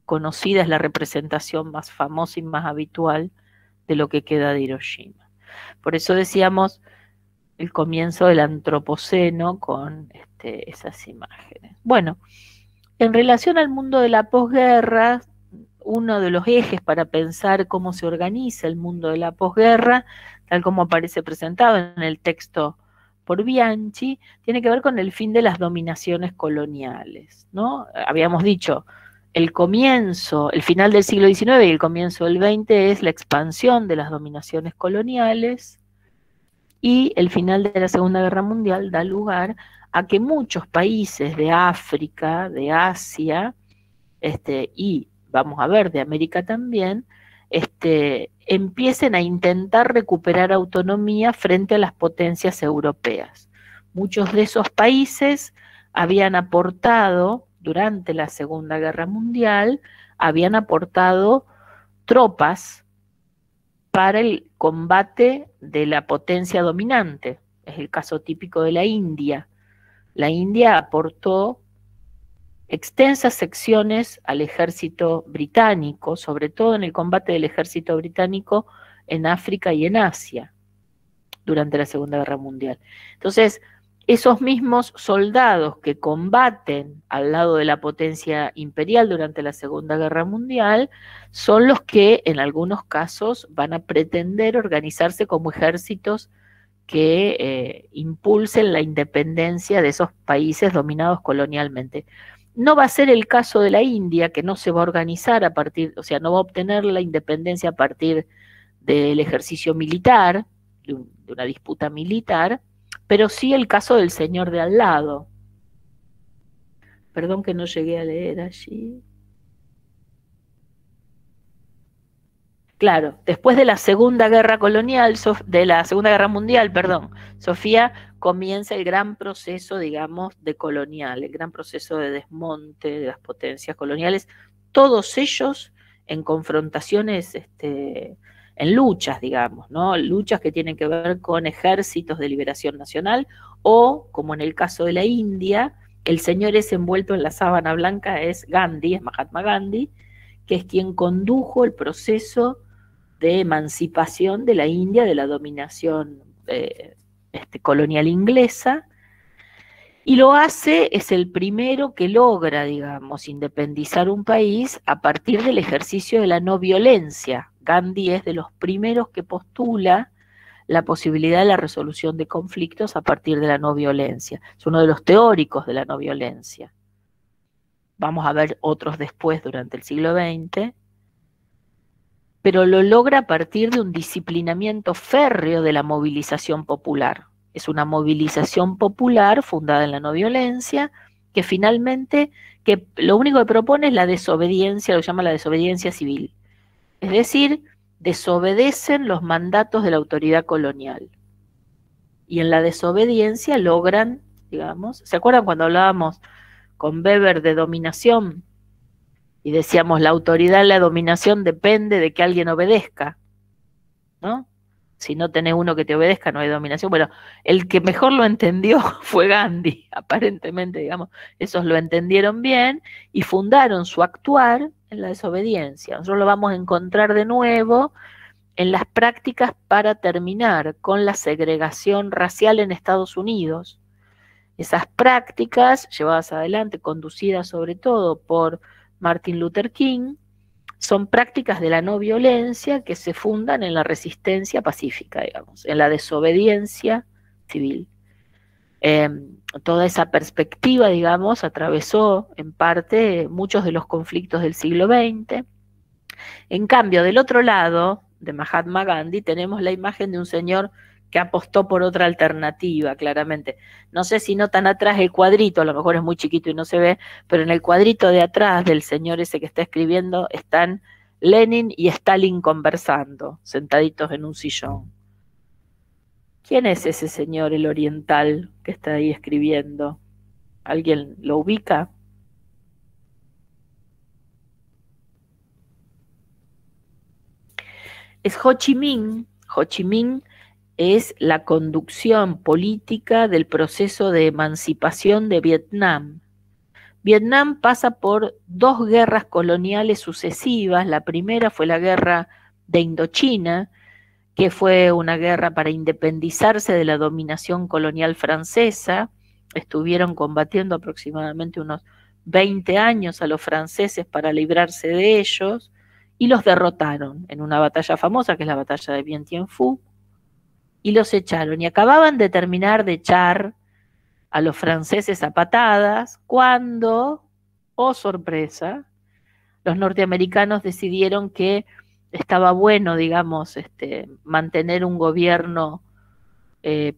conocida, es la representación más famosa y más habitual de lo que queda de Hiroshima. Por eso decíamos el comienzo del antropoceno con esas imágenes. Bueno, en relación al mundo de la posguerra, uno de los ejes para pensar cómo se organiza el mundo de la posguerra, tal como aparece presentado en el texto por Bianchi, tiene que ver con el fin de las dominaciones coloniales, ¿no? Habíamos dicho, el comienzo, el final del siglo XIX y el comienzo del XX es la expansión de las dominaciones coloniales, y el final de la Segunda Guerra Mundial da lugar a que muchos países de África, de Asia, y vamos a ver, de América también, empiecen a intentar recuperar autonomía frente a las potencias europeas. Muchos de esos países habían aportado, durante la Segunda Guerra Mundial, habían aportado tropas para el combate de la potencia dominante. Es el caso típico de la India. La India aportó extensas secciones al ejército británico, sobre todo en el combate del ejército británico en África y en Asia, durante la Segunda Guerra Mundial. Entonces, esos mismos soldados que combaten al lado de la potencia imperial durante la Segunda Guerra Mundial son los que en algunos casos van a pretender organizarse como ejércitos que impulsen la independencia de esos países dominados colonialmente. No va a ser el caso de la India, que no se va a organizar a partir, o sea, no va a obtener la independencia a partir del ejercicio militar, de una disputa militar, pero sí el caso del señor de al lado. Perdón que no llegué a leer allí. Claro, después de la Segunda Guerra colonial, de la Segunda Guerra Mundial, perdón, Sofía, comienza el gran proceso, digamos, decolonial, el gran proceso de desmonte de las potencias coloniales, todos ellos en confrontaciones, en luchas, digamos, ¿no? Luchas que tienen que ver con ejércitos de liberación nacional o, como en el caso de la India, el señor ese envuelto en la sábana blanca es Gandhi, es Mahatma Gandhi, que es quien condujo el proceso de emancipación de la India de la dominación colonial inglesa, y lo hace, es el primero que logra, digamos, independizar un país a partir del ejercicio de la no violencia. Gandhi es de los primeros que postula la posibilidad de la resolución de conflictos a partir de la no violencia. Es uno de los teóricos de la no violencia. Vamos a ver otros después durante el siglo XX, pero lo logra a partir de un disciplinamiento férreo de la movilización popular. Es una movilización popular fundada en la no violencia, que finalmente, que lo único que propone es la desobediencia, lo llama la desobediencia civil. Es decir, desobedecen los mandatos de la autoridad colonial. Y en la desobediencia logran, digamos, ¿se acuerdan cuando hablábamos con Weber de dominación? Y decíamos, la autoridad en la dominación depende de que alguien obedezca, ¿no? Si no tenés uno que te obedezca, no hay dominación. Bueno, el que mejor lo entendió fue Gandhi, aparentemente, digamos. Esos lo entendieron bien y fundaron su actuar en la desobediencia. Nosotros lo vamos a encontrar de nuevo en las prácticas para terminar con la segregación racial en Estados Unidos. Esas prácticas, llevadas adelante, conducidas sobre todo por Martin Luther King, son prácticas de la no violencia que se fundan en la resistencia pacífica, digamos, en la desobediencia civil. Toda esa perspectiva, digamos, atravesó en parte muchos de los conflictos del siglo XX. En cambio, del otro lado de Mahatma Gandhi tenemos la imagen de un señor que apostó por otra alternativa, claramente. No sé si notan atrás el cuadrito, a lo mejor es muy chiquito y no se ve, pero en el cuadrito de atrás del señor ese que está escribiendo están Lenin y Stalin conversando, sentaditos en un sillón. ¿Quién es ese señor, el oriental, que está ahí escribiendo? ¿Alguien lo ubica? Es Ho Chi Minh. Ho Chi Minh es la conducción política del proceso de emancipación de Vietnam. Vietnam pasa por 2 guerras coloniales sucesivas. La primera fue la guerra de Indochina, que fue una guerra para independizarse de la dominación colonial francesa. Estuvieron combatiendo aproximadamente unos 20 años a los franceses para librarse de ellos y los derrotaron en una batalla famosa, que es la batalla de Bien Bien Phu, y los echaron. Y acababan de terminar de echar a los franceses a patadas cuando, oh sorpresa, los norteamericanos decidieron que estaba bueno, digamos, mantener un gobierno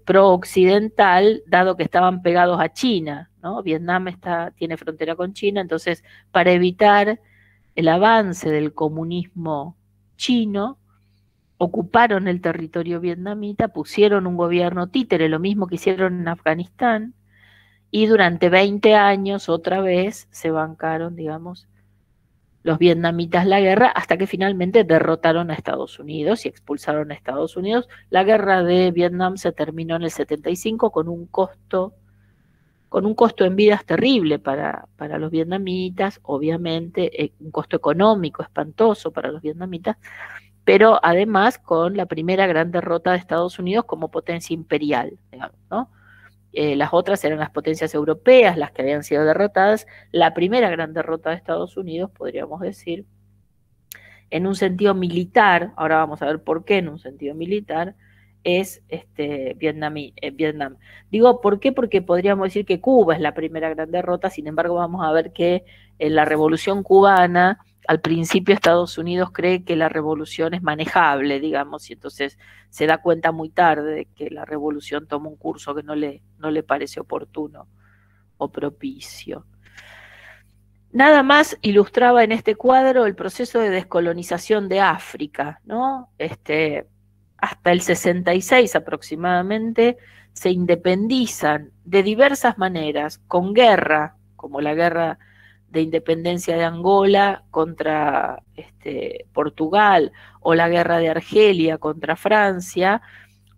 pro-occidental, dado que estaban pegados a China, ¿no? Vietnam tiene frontera con China, entonces para evitar el avance del comunismo chino, ocuparon el territorio vietnamita, pusieron un gobierno títere, lo mismo que hicieron en Afganistán, y durante 20 años otra vez se bancaron, digamos, los vietnamitas la guerra, hasta que finalmente derrotaron a Estados Unidos y expulsaron a Estados Unidos. La guerra de Vietnam se terminó en el 75 con un costo en vidas terrible para los vietnamitas, obviamente, un costo económico espantoso para los vietnamitas, pero además con la primera gran derrota de Estados Unidos como potencia imperial, digamos, ¿no? Las otras eran las potencias europeas, las que habían sido derrotadas. La primera gran derrota de Estados Unidos, podríamos decir, en un sentido militar, ahora vamos a ver por qué en un sentido militar, es Vietnam. Digo, ¿por qué? Porque podríamos decir que Cuba es la primera gran derrota, sin embargo vamos a ver que en la Revolución Cubana, al principio Estados Unidos cree que la revolución es manejable, digamos, y entonces se da cuenta muy tarde de que la revolución toma un curso que no le parece oportuno o propicio. Nada más ilustraba en este cuadro el proceso de descolonización de África, ¿no? Hasta el 66 aproximadamente se independizan de diversas maneras, con guerra, como la guerra de independencia de Angola contra Portugal, o la guerra de Argelia contra Francia,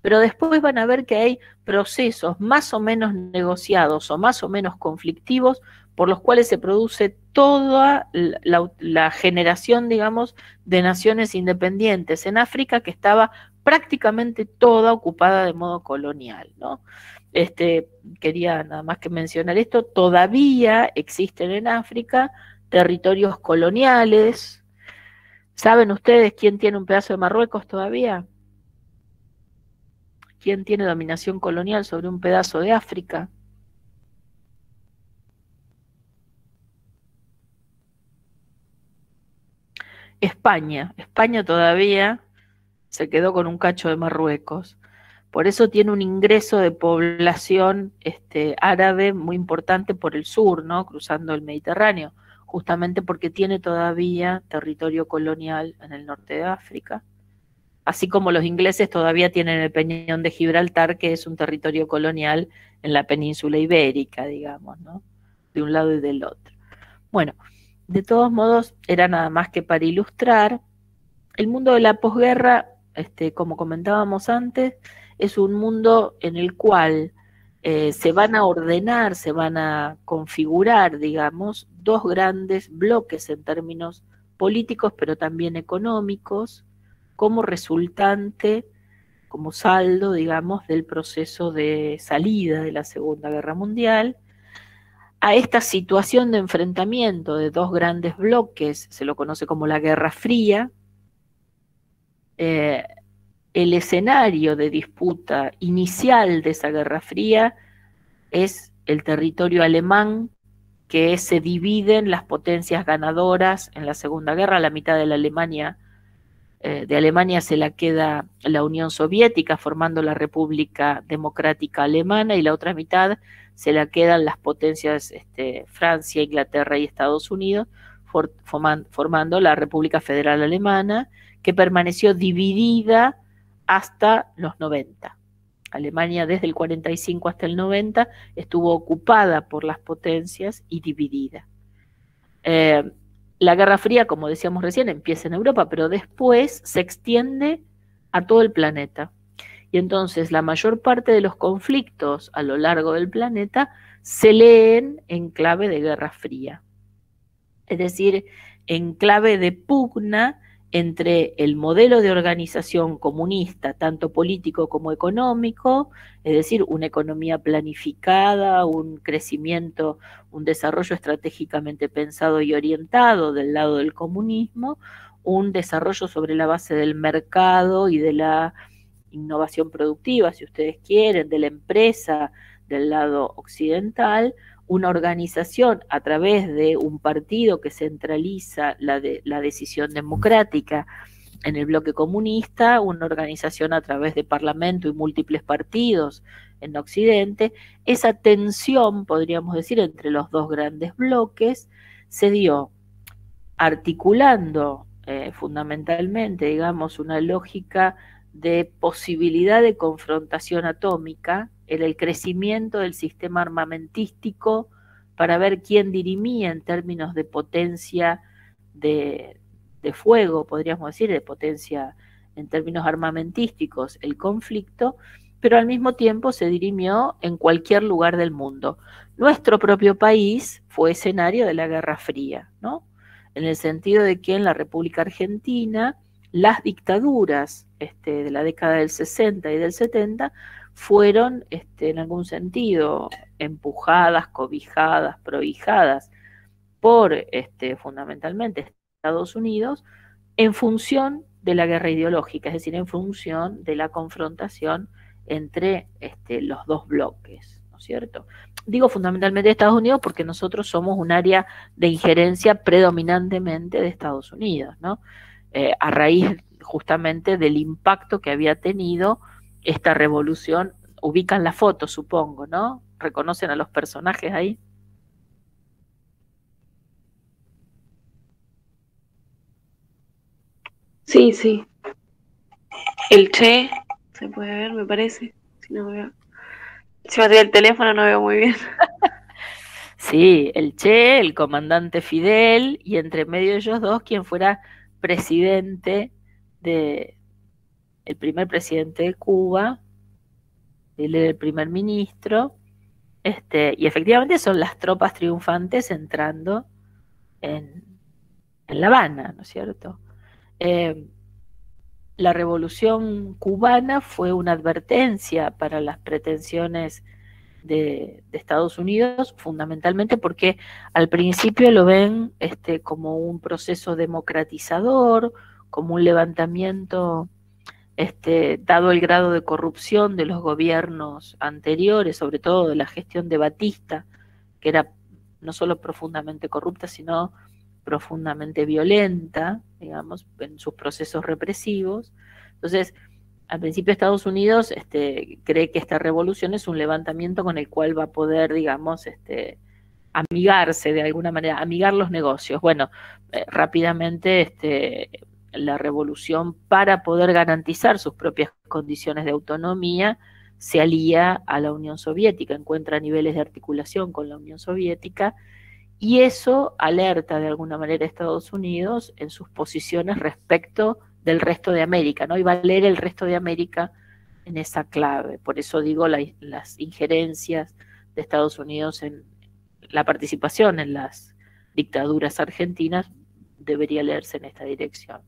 pero después van a ver que hay procesos más o menos negociados o más o menos conflictivos por los cuales se produce toda la generación, digamos, de naciones independientes en África, que estaba prácticamente toda ocupada de modo colonial, ¿no? Quería nada más que mencionar esto. Todavía existen en África territorios coloniales. ¿Saben ustedes quién tiene un pedazo de Marruecos todavía? ¿Quién tiene dominación colonial sobre un pedazo de África? España. España todavía se quedó con un cacho de Marruecos. Por eso tiene un ingreso de población árabe muy importante por el sur, ¿no? Cruzando el Mediterráneo, justamente porque tiene todavía territorio colonial en el norte de África. Así como los ingleses todavía tienen el Peñón de Gibraltar, que es un territorio colonial en la península ibérica, digamos, ¿no? De un lado y del otro. Bueno, de todos modos, era nada más que para ilustrar. El mundo de la posguerra, como comentábamos antes, es un mundo en el cual se van a ordenar, se van a configurar, digamos, 2 grandes bloques en términos políticos, pero también económicos, como resultante, como saldo, digamos, del proceso de salida de la Segunda Guerra Mundial. A esta situación de enfrentamiento de 2 grandes bloques se lo conoce como la Guerra Fría. El escenario de disputa inicial de esa Guerra Fría es el territorio alemán, que se dividen las potencias ganadoras en la Segunda Guerra. La mitad de Alemania se la queda la Unión Soviética, formando la República Democrática Alemana, y la otra mitad se la quedan las potencias Francia, Inglaterra y Estados Unidos, formando la República Federal Alemana, que permaneció dividida hasta los 90. Alemania desde el 45 hasta el 90 estuvo ocupada por las potencias y dividida. La Guerra Fría, como decíamos recién, empieza en Europa, pero después se extiende a todo el planeta. Y entonces la mayor parte de los conflictos a lo largo del planeta se leen en clave de Guerra Fría. Es decir, en clave de pugna entre el modelo de organización comunista, tanto político como económico, es decir, una economía planificada, un crecimiento, un desarrollo estratégicamente pensado y orientado del lado del comunismo, un desarrollo sobre la base del mercado y de la innovación productiva, si ustedes quieren, de la empresa del lado occidental, una organización a través de un partido que centraliza la decisión democrática en el bloque comunista, una organización a través de parlamento y múltiples partidos en Occidente. Esa tensión, podríamos decir, entre los dos grandes bloques se dio articulando fundamentalmente, digamos, una lógica de posibilidad de confrontación atómica, era el crecimiento del sistema armamentístico para ver quién dirimía en términos de potencia de fuego, podríamos decir, de potencia en términos armamentísticos el conflicto, pero al mismo tiempo se dirimió en cualquier lugar del mundo. Nuestro propio país fue escenario de la Guerra Fría, ¿no? En el sentido de que en la República Argentina las dictaduras de la década del 60 y del 70 fueron en algún sentido empujadas, cobijadas, prohijadas por fundamentalmente Estados Unidos en función de la guerra ideológica, es decir, en función de la confrontación entre los dos bloques, ¿no es cierto? Digo fundamentalmente de Estados Unidos porque nosotros somos un área de injerencia predominantemente de Estados Unidos, ¿no? A raíz justamente del impacto que había tenido esta revolución. Ubican la foto, supongo, ¿no? ¿Reconocen a los personajes ahí? Sí, sí. El Che, se puede ver, me parece. Si no veo. Si me el teléfono no veo muy bien. Sí, el Che, el comandante Fidel, y entre medio de ellos dos, quien fuera presidente el primer presidente de Cuba, él era el primer ministro, y efectivamente son las tropas triunfantes entrando en La Habana, ¿no es cierto? La revolución cubana fue una advertencia para las pretensiones de Estados Unidos, fundamentalmente porque al principio lo ven como un proceso democratizador, como un levantamiento, dado el grado de corrupción de los gobiernos anteriores, sobre todo de la gestión de Batista, que era no solo profundamente corrupta, sino profundamente violenta, digamos, en sus procesos represivos. Entonces, al principio Estados Unidos cree que esta revolución es un levantamiento con el cual va a poder, digamos, amigarse de alguna manera, amigar los negocios. Bueno, rápidamente la revolución, para poder garantizar sus propias condiciones de autonomía, se alía a la Unión Soviética, encuentra niveles de articulación con la Unión Soviética, y eso alerta de alguna manera a Estados Unidos en sus posiciones respecto del resto de América, ¿no? Y va a leer el resto de América en esa clave. Por eso digo las injerencias de Estados Unidos en la participación en las dictaduras argentinas debería leerse en esta dirección.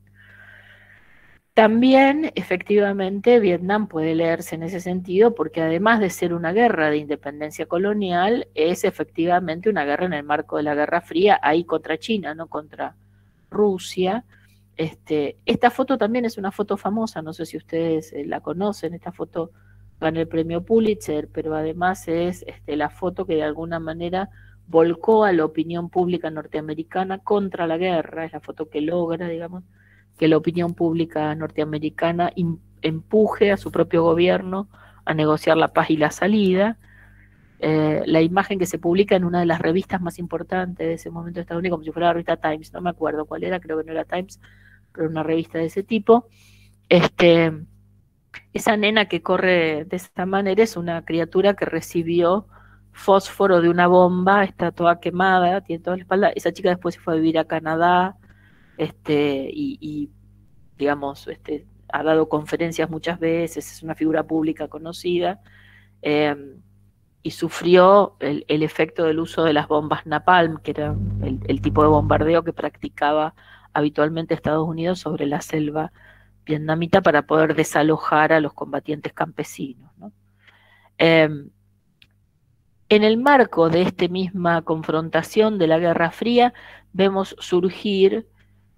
También, efectivamente, Vietnam puede leerse en ese sentido porque además de ser una guerra de independencia colonial, es efectivamente una guerra en el marco de la Guerra Fría, ahí contra China, no contra Rusia. Esta foto también es una foto famosa, no sé si ustedes la conocen, esta foto gana el premio Pulitzer, pero además es la foto que de alguna manera volcó a la opinión pública norteamericana contra la guerra, es la foto que logra, digamos, que la opinión pública norteamericana empuje a su propio gobierno a negociar la paz y la salida. La imagen que se publica en una de las revistas más importantes de ese momento de Estados Unidos, como si fuera la revista Times, no me acuerdo cuál era, creo que no era Times, pero una revista de ese tipo. Esa nena que corre de esta manera es una criatura que recibió fósforo de una bomba, está toda quemada, tiene toda la espalda. Esa chica después se fue a vivir a Canadá, y digamos, ha dado conferencias muchas veces, es una figura pública conocida, y sufrió el efecto del uso de las bombas napalm, que era el tipo de bombardeo que practicaba habitualmente Estados Unidos sobre la selva vietnamita para poder desalojar a los combatientes campesinos, ¿no? En el marco de esta misma confrontación de la Guerra Fría, vemos surgir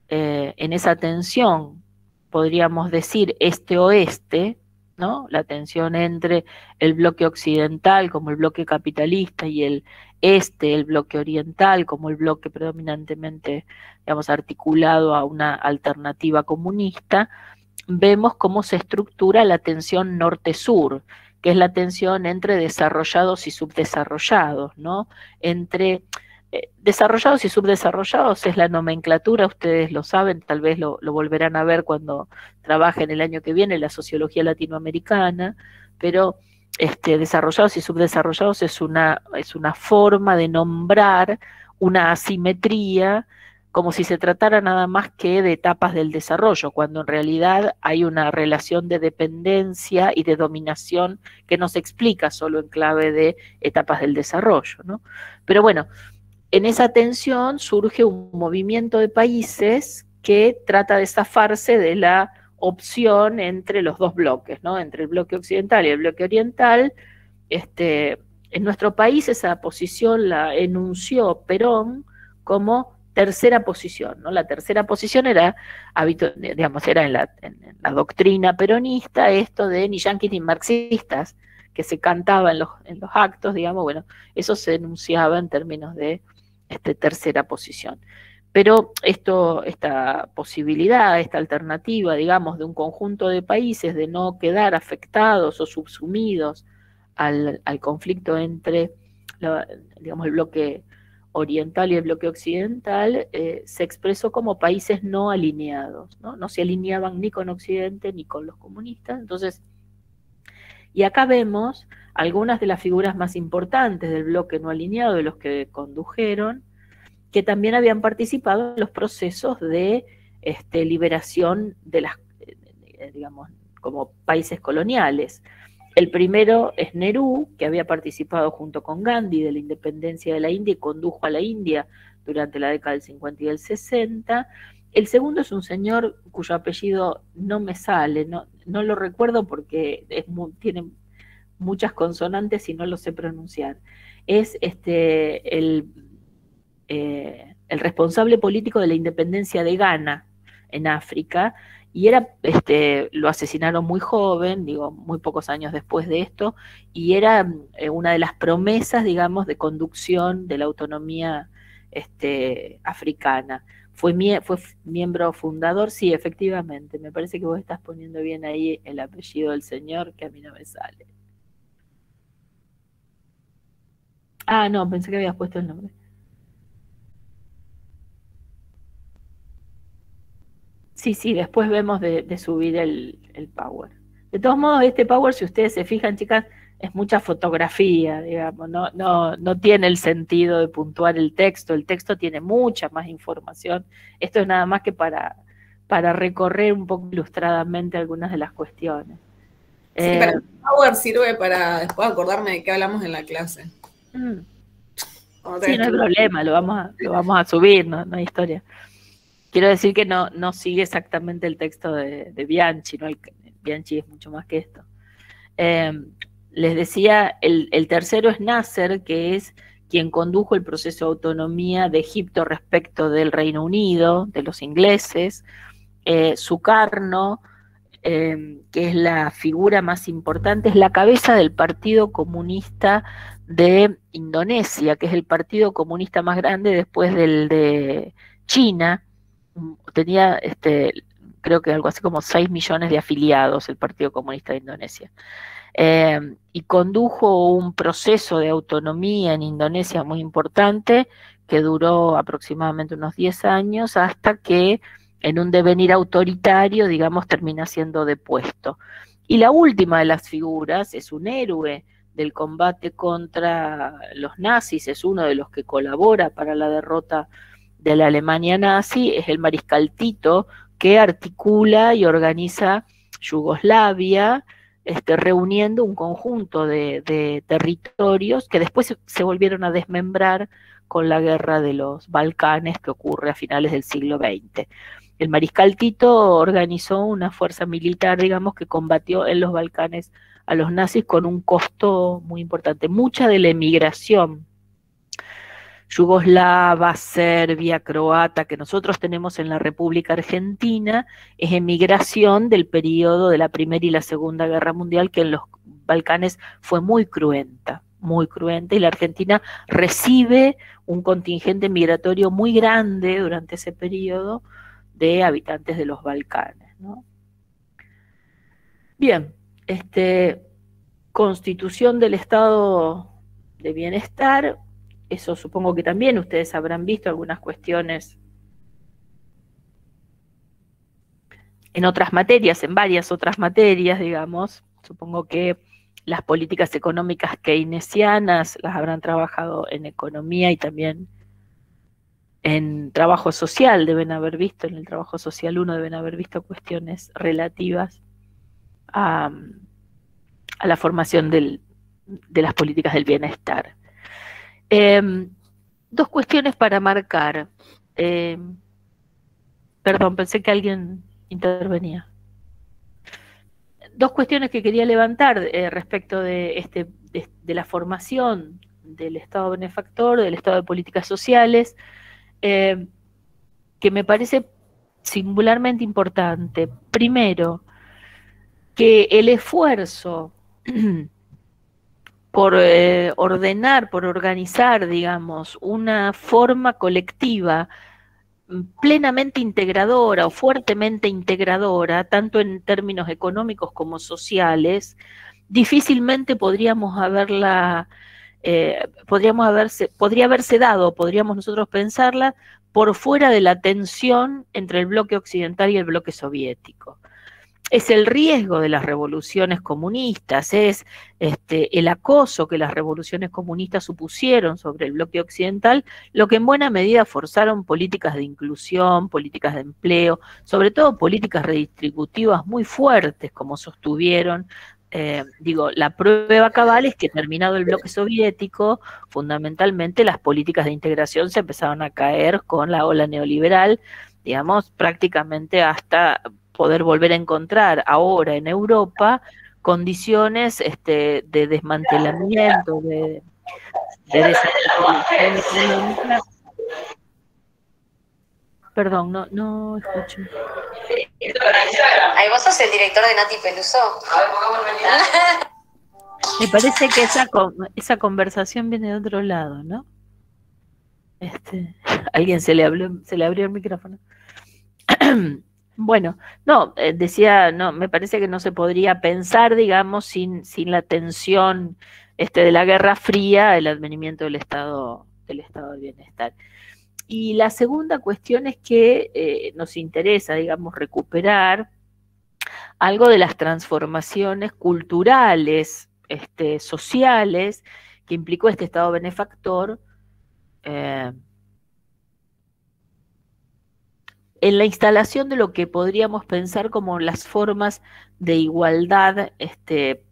en esa tensión, podríamos decir, este-oeste, ¿no? La tensión entre el bloque occidental como el bloque capitalista y el bloque oriental como el bloque predominantemente, digamos, articulado a una alternativa comunista. Vemos cómo se estructura la tensión norte-sur, que es la tensión entre desarrollados y subdesarrollados, ¿no? Entre desarrollados y subdesarrollados es la nomenclatura, ustedes lo saben, tal vez lo volverán a ver cuando trabajen el año que viene la sociología latinoamericana, pero desarrollados y subdesarrollados es una forma de nombrar una asimetría como si se tratara nada más que de etapas del desarrollo, cuando en realidad hay una relación de dependencia y de dominación que no se explica solo en clave de etapas del desarrollo, ¿no? Pero bueno, en esa tensión surge un movimiento de países que trata de zafarse de la opción entre los dos bloques, ¿no? Entre el bloque occidental y el bloque oriental. En nuestro país esa posición la enunció Perón como tercera posición, ¿no? La tercera posición era, digamos, era en la doctrina peronista esto de ni yanquis ni marxistas, que se cantaba en los actos, digamos, bueno, eso se enunciaba en términos de tercera posición. Pero esta posibilidad, esta alternativa, digamos, de un conjunto de países de no quedar afectados o subsumidos al conflicto entre, digamos, el bloque oriental y el bloque occidental, se expresó como países no alineados, ¿no? No se alineaban ni con Occidente ni con los comunistas. Entonces, y acá vemos algunas de las figuras más importantes del bloque no alineado, de los que condujeron, que también habían participado en los procesos de liberación de las, digamos, como países coloniales. El primero es Nehru, que había participado junto con Gandhi de la independencia de la India y condujo a la India durante la década del 50 y del 60. El segundo es un señor cuyo apellido no me sale, no lo recuerdo porque tiene muchas consonantes y no lo sé pronunciar. Es el responsable político de la independencia de Ghana en África, y lo asesinaron muy joven, digo, muy pocos años después de esto, y era una de las promesas, digamos, de conducción de la autonomía africana. Fue miembro fundador, sí, efectivamente, me parece que vos estás poniendo bien ahí el apellido del señor, que a mí no me sale. Ah, no, pensé que habías puesto el nombre. Sí, después vemos de subir el Power. De todos modos, este Power, si ustedes se fijan, chicas, es mucha fotografía, digamos, no tiene el sentido de puntuar el texto tiene mucha más información. Esto es nada más que para recorrer un poco ilustradamente algunas de las cuestiones. Sí, pero el Power sirve para después acordarme de qué hablamos en la clase. Sí, no hay problema, lo vamos a subir, no hay historia. Quiero decir que no sigue exactamente el texto de Bianchi, ¿no? Bianchi es mucho más que esto. Les decía, el tercero es Nasser, que es quien condujo el proceso de autonomía de Egipto respecto del Reino Unido, de los ingleses. Sukarno que es la figura más importante, es la cabeza del Partido Comunista de Indonesia, que es el partido comunista más grande después del de China. Tenía, creo que algo así como 6 millones de afiliados el Partido Comunista de Indonesia. Y condujo un proceso de autonomía en Indonesia muy importante que duró aproximadamente unos 10 años hasta que en un devenir autoritario, digamos, termina siendo depuesto. Y la última de las figuras es un héroe del combate contra los nazis, es uno de los que colabora para la derrota de la Alemania nazi, es el mariscal Tito, que articula y organiza Yugoslavia, reuniendo un conjunto de territorios que después se volvieron a desmembrar con la guerra de los Balcanes que ocurre a finales del siglo XX. El mariscal Tito organizó una fuerza militar, digamos, que combatió en los Balcanes a los nazis con un costo muy importante. Mucha de la emigración yugoslava, serbia, croata, que nosotros tenemos en la República Argentina, es emigración del periodo de la Primera y la Segunda Guerra Mundial, que en los Balcanes fue muy cruenta, y la Argentina recibe un contingente migratorio muy grande durante ese periodo de habitantes de los Balcanes, ¿no? Bien, constitución del estado de bienestar, eso supongo que también ustedes habrán visto algunas cuestiones en otras materias, en varias otras materias, digamos. Supongo que las políticas económicas keynesianas las habrán trabajado en economía y también en trabajo social, deben haber visto, en el trabajo social 1 deben haber visto cuestiones relativas a la formación de las políticas del bienestar. Dos cuestiones para marcar. Perdón, pensé que alguien intervenía. Dos cuestiones que quería levantar respecto de la formación del Estado benefactor, del Estado de políticas sociales, que me parece singularmente importante. Primero, que el esfuerzo por ordenar, por organizar, digamos, una forma colectiva plenamente integradora o fuertemente integradora, tanto en términos económicos como sociales, difícilmente podría haberse dado, podríamos nosotros pensarla, por fuera de la tensión entre el bloque occidental y el bloque soviético. Es el riesgo de las revoluciones comunistas, es el acoso que las revoluciones comunistas supusieron sobre el bloque occidental, lo que en buena medida forzaron políticas de inclusión, políticas de empleo, sobre todo políticas redistributivas muy fuertes, como sostuvieron. La prueba cabal es que terminado el bloque soviético, fundamentalmente las políticas de integración se empezaron a caer con la ola neoliberal, digamos, prácticamente hasta poder volver a encontrar ahora en Europa condiciones de desmantelamiento, de desarticulación económica. Perdón, no escucho. Ay, vos sos el director de Nati Peluso. Me parece que esa conversación viene de otro lado, ¿no? Alguien se le abrió el micrófono. Bueno, no, decía, no, me parece que no se podría pensar, digamos, sin la tensión de la Guerra Fría, el advenimiento del estado del bienestar. Y la segunda cuestión es que nos interesa, digamos, recuperar algo de las transformaciones culturales, sociales, que implicó este estado benefactor, en la instalación de lo que podríamos pensar como las formas de igualdad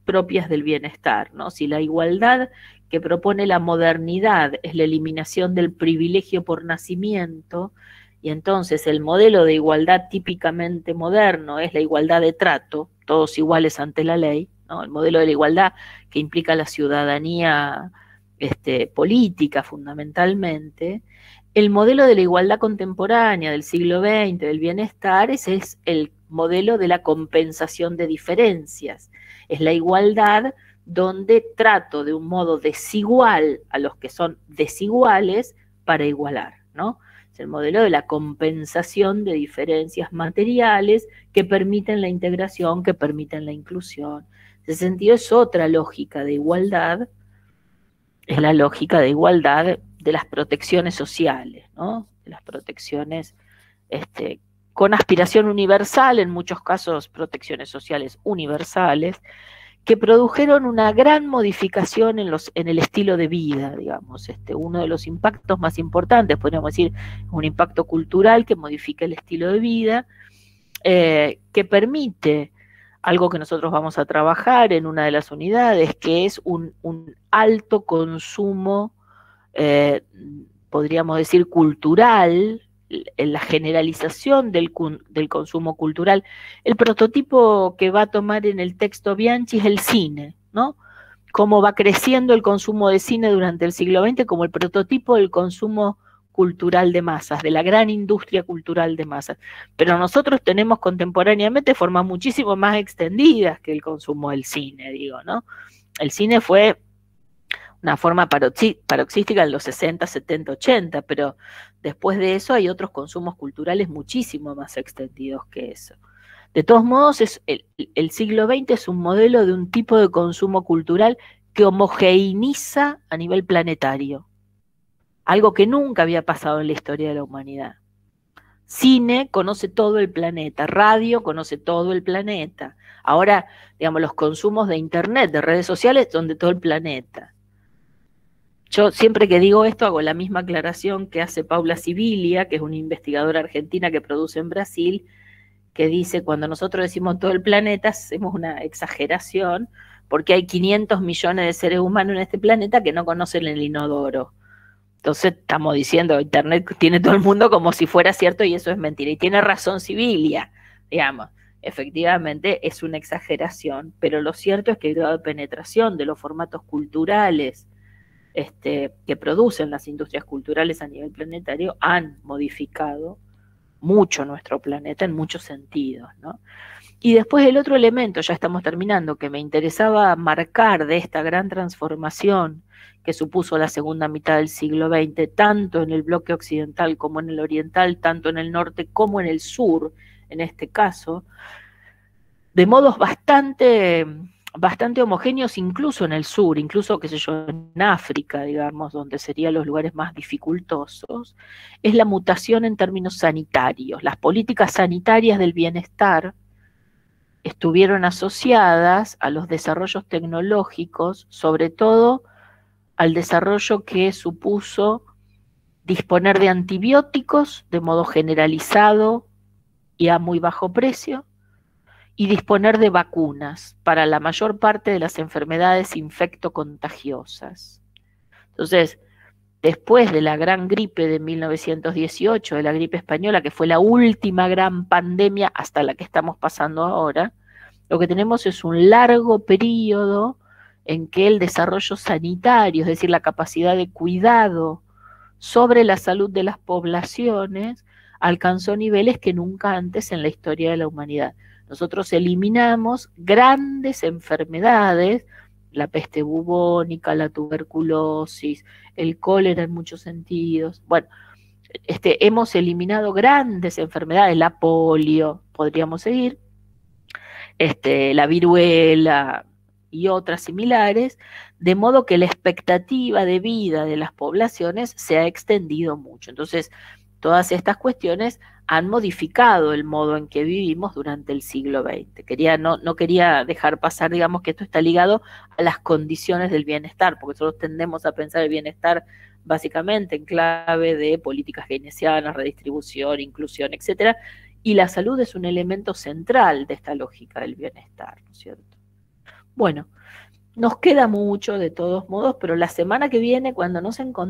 propias del bienestar, ¿no? Si la igualdad que propone la modernidad es la eliminación del privilegio por nacimiento, y entonces el modelo de igualdad típicamente moderno es la igualdad de trato, todos iguales ante la ley, ¿no? El modelo de la igualdad que implica la ciudadanía política fundamentalmente, el modelo de la igualdad contemporánea del siglo XX, del bienestar, ese es el modelo de la compensación de diferencias. Es la igualdad donde trato de un modo desigual a los que son desiguales para igualar, ¿no? Es el modelo de la compensación de diferencias materiales que permiten la integración, que permiten la inclusión. En ese sentido es otra lógica de igualdad, es la lógica de igualdad de las protecciones sociales, ¿no? De las protecciones con aspiración universal, en muchos casos protecciones sociales universales, que produjeron una gran modificación en el estilo de vida, digamos. Uno de los impactos más importantes, podríamos decir, un impacto cultural que modifica el estilo de vida, que permite algo que nosotros vamos a trabajar en una de las unidades, que es un alto consumo, podríamos decir, cultural, en la generalización del consumo cultural. El prototipo que va a tomar en el texto Bianchi es el cine, ¿no? Cómo va creciendo el consumo de cine durante el siglo XX como el prototipo del consumo cultural de masas, de la gran industria cultural de masas. Pero nosotros tenemos contemporáneamente formas muchísimo más extendidas que el consumo del cine, digo, ¿no? El cine fue una forma paroxística en los 60, 70, 80, pero después de eso hay otros consumos culturales muchísimo más extendidos que eso. De todos modos, el siglo XX es un modelo de un tipo de consumo cultural que homogeneiza a nivel planetario, algo que nunca había pasado en la historia de la humanidad. Cine conoce todo el planeta, radio conoce todo el planeta. Ahora, digamos, los consumos de internet, de redes sociales, son de todo el planeta. Yo siempre que digo esto hago la misma aclaración que hace Paula Sibilia, que es una investigadora argentina que produce en Brasil, que dice, cuando nosotros decimos todo el planeta, hacemos una exageración, porque hay 500 millones de seres humanos en este planeta que no conocen el inodoro. Entonces estamos diciendo, internet tiene todo el mundo como si fuera cierto, y eso es mentira. Y tiene razón Sibilia, digamos. Efectivamente es una exageración, pero lo cierto es que el grado de penetración de los formatos culturales que producen las industrias culturales a nivel planetario han modificado mucho nuestro planeta en muchos sentidos, ¿no? Y después el otro elemento, ya estamos terminando, que me interesaba marcar de esta gran transformación que supuso la segunda mitad del siglo XX, tanto en el bloque occidental como en el oriental, tanto en el norte como en el sur, en este caso, de modos bastante homogéneos, incluso en el sur, incluso, qué sé yo, en África, digamos, donde serían los lugares más dificultosos, es la mutación en términos sanitarios. Las políticas sanitarias del bienestar estuvieron asociadas a los desarrollos tecnológicos, sobre todo al desarrollo que supuso disponer de antibióticos de modo generalizado y a muy bajo precio, y disponer de vacunas para la mayor parte de las enfermedades infectocontagiosas. Entonces, después de la gran gripe de 1918, de la gripe española, que fue la última gran pandemia hasta la que estamos pasando ahora, lo que tenemos es un largo periodo en que el desarrollo sanitario, es decir, la capacidad de cuidado sobre la salud de las poblaciones, alcanzó niveles que nunca antes en la historia de la humanidad. Nosotros eliminamos grandes enfermedades, la peste bubónica, la tuberculosis, el cólera en muchos sentidos. Bueno, hemos eliminado grandes enfermedades, la polio, podríamos seguir, la viruela y otras similares, de modo que la expectativa de vida de las poblaciones se ha extendido mucho. Entonces, todas estas cuestiones han modificado el modo en que vivimos durante el siglo XX. No quería dejar pasar, digamos, que esto está ligado a las condiciones del bienestar, porque nosotros tendemos a pensar el bienestar básicamente en clave de políticas keynesianas, redistribución, inclusión, etcétera, y la salud es un elemento central de esta lógica del bienestar, ¿no es cierto? Bueno, nos queda mucho de todos modos, pero la semana que viene, cuando nos encontremos,